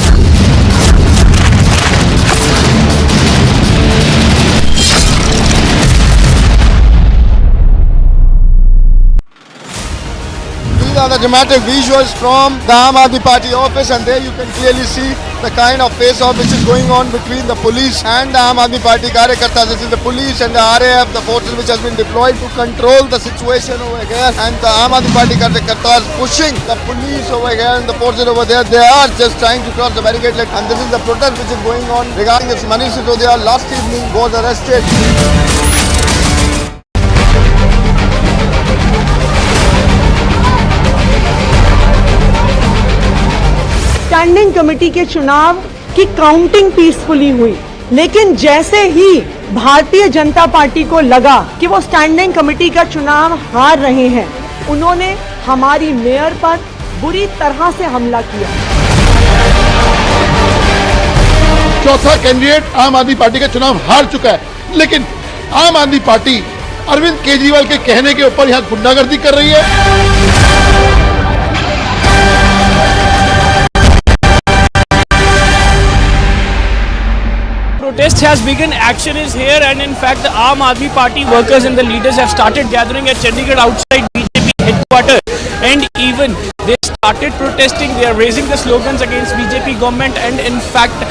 P: These are the dramatic visuals from the Aam Aadmi Party office, and there you can clearly see the kind of face-off which is going on between the police and the Aam Aadmi Party Karyakartas. This is the police and the RAF, the forces which has been deployed to control the situation over here, and the Aam Aadmi Party Karyakartas pushing the police over here and the forces over there. They are just trying to cross the barricade, and this is the protest which is going on regarding this Manish Sisodia last evening was arrested.
O: Standing committee के चुनाव की counting peacefully हुई, लेकिन जैसे ही Bharatiya Janata party को लगा कि वो स्टैंडिंग कमेटी का चुनाव हार रहे हैं, उन्होंने हमारी मेयर पर बुरी तरह से हमला किया।
P: चौथा कैंडिडेट आम आदमी पार्टी का चुनाव हार चुका है, लेकिन आम आदमी पार्टी अरविंद केजरीवाल के कहने के ऊपर यहां गुंडागर्दी कर रही है।
T: Protest has begun, action is here, and in fact the Aam Aadmi Party workers and the leaders have started gathering at Chandigarh outside BJP headquarters, and even they started protesting. They are raising the slogans against BJP government, and in fact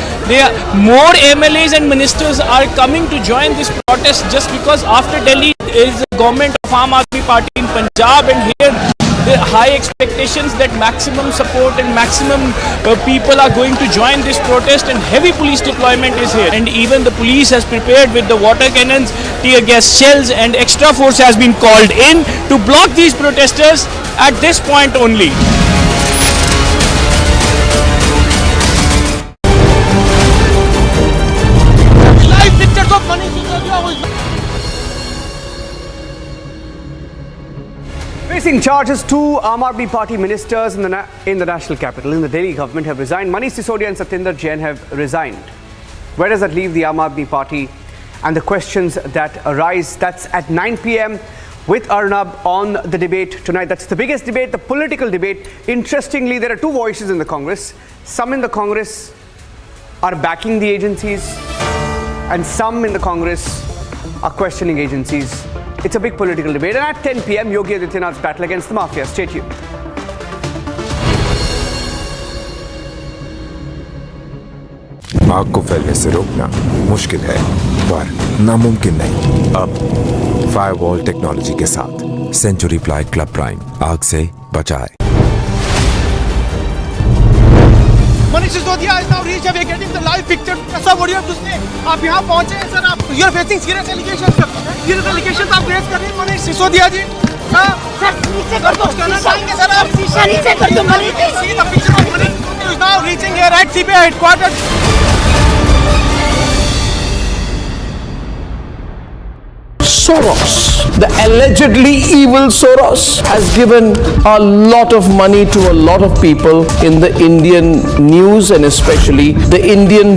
T: more MLAs and ministers are coming to join this protest just because after Delhi is the government of Aam Aadmi Party in Punjab, and here the high expectations that maximum support and maximum people are going to join this protest, and heavy police deployment is here, and even the police has prepared with the water cannons, tear gas shells, and extra force has been called in to block these protesters at this point only.
E: facing charges, two Aam Aadmi Party ministers in the national capital, in the Delhi government, have resigned. Manish Sisodia and Satyendar Jain have resigned. Where does that leave the Aam Aadmi Party and the questions that arise? That's at 9 p.m. with Arnab on the debate tonight. That's the biggest debate, the political debate. Interestingly, there are two voices in the Congress. Some in the Congress are backing the agencies, and some in the Congress are questioning agencies. It's a big political debate. And at 10 p.m, Yogi Adityanath's battle against the mafia. Stay tuned.
G: आग को फैलने से रोकना मुश्किल है, पर नामुमकिन नहीं। अब फायरवॉल टेक्नोलॉजी के साथ सेंचुरी प्लाई क्लब प्राइम आग से बचाए।
J: Manish Sisodia is now reached. We are getting the live picture. Sir, what do you have to say? आप यहाँ पहुँचे हैं सर, आप you are facing serious allegations sir. Serious allegations आप raise कर रहे हैं मनीष सिसोदिया जी।
N: सर नीचे कर दो, सर आप शीशा नीचे कर दो Manish.
J: See the picture of Manish Sisodia is now reaching here at CBI headquarters.
S: Soros, the allegedly evil Soros, has given a lot of money to a lot of people in the Indian news and especially the Indian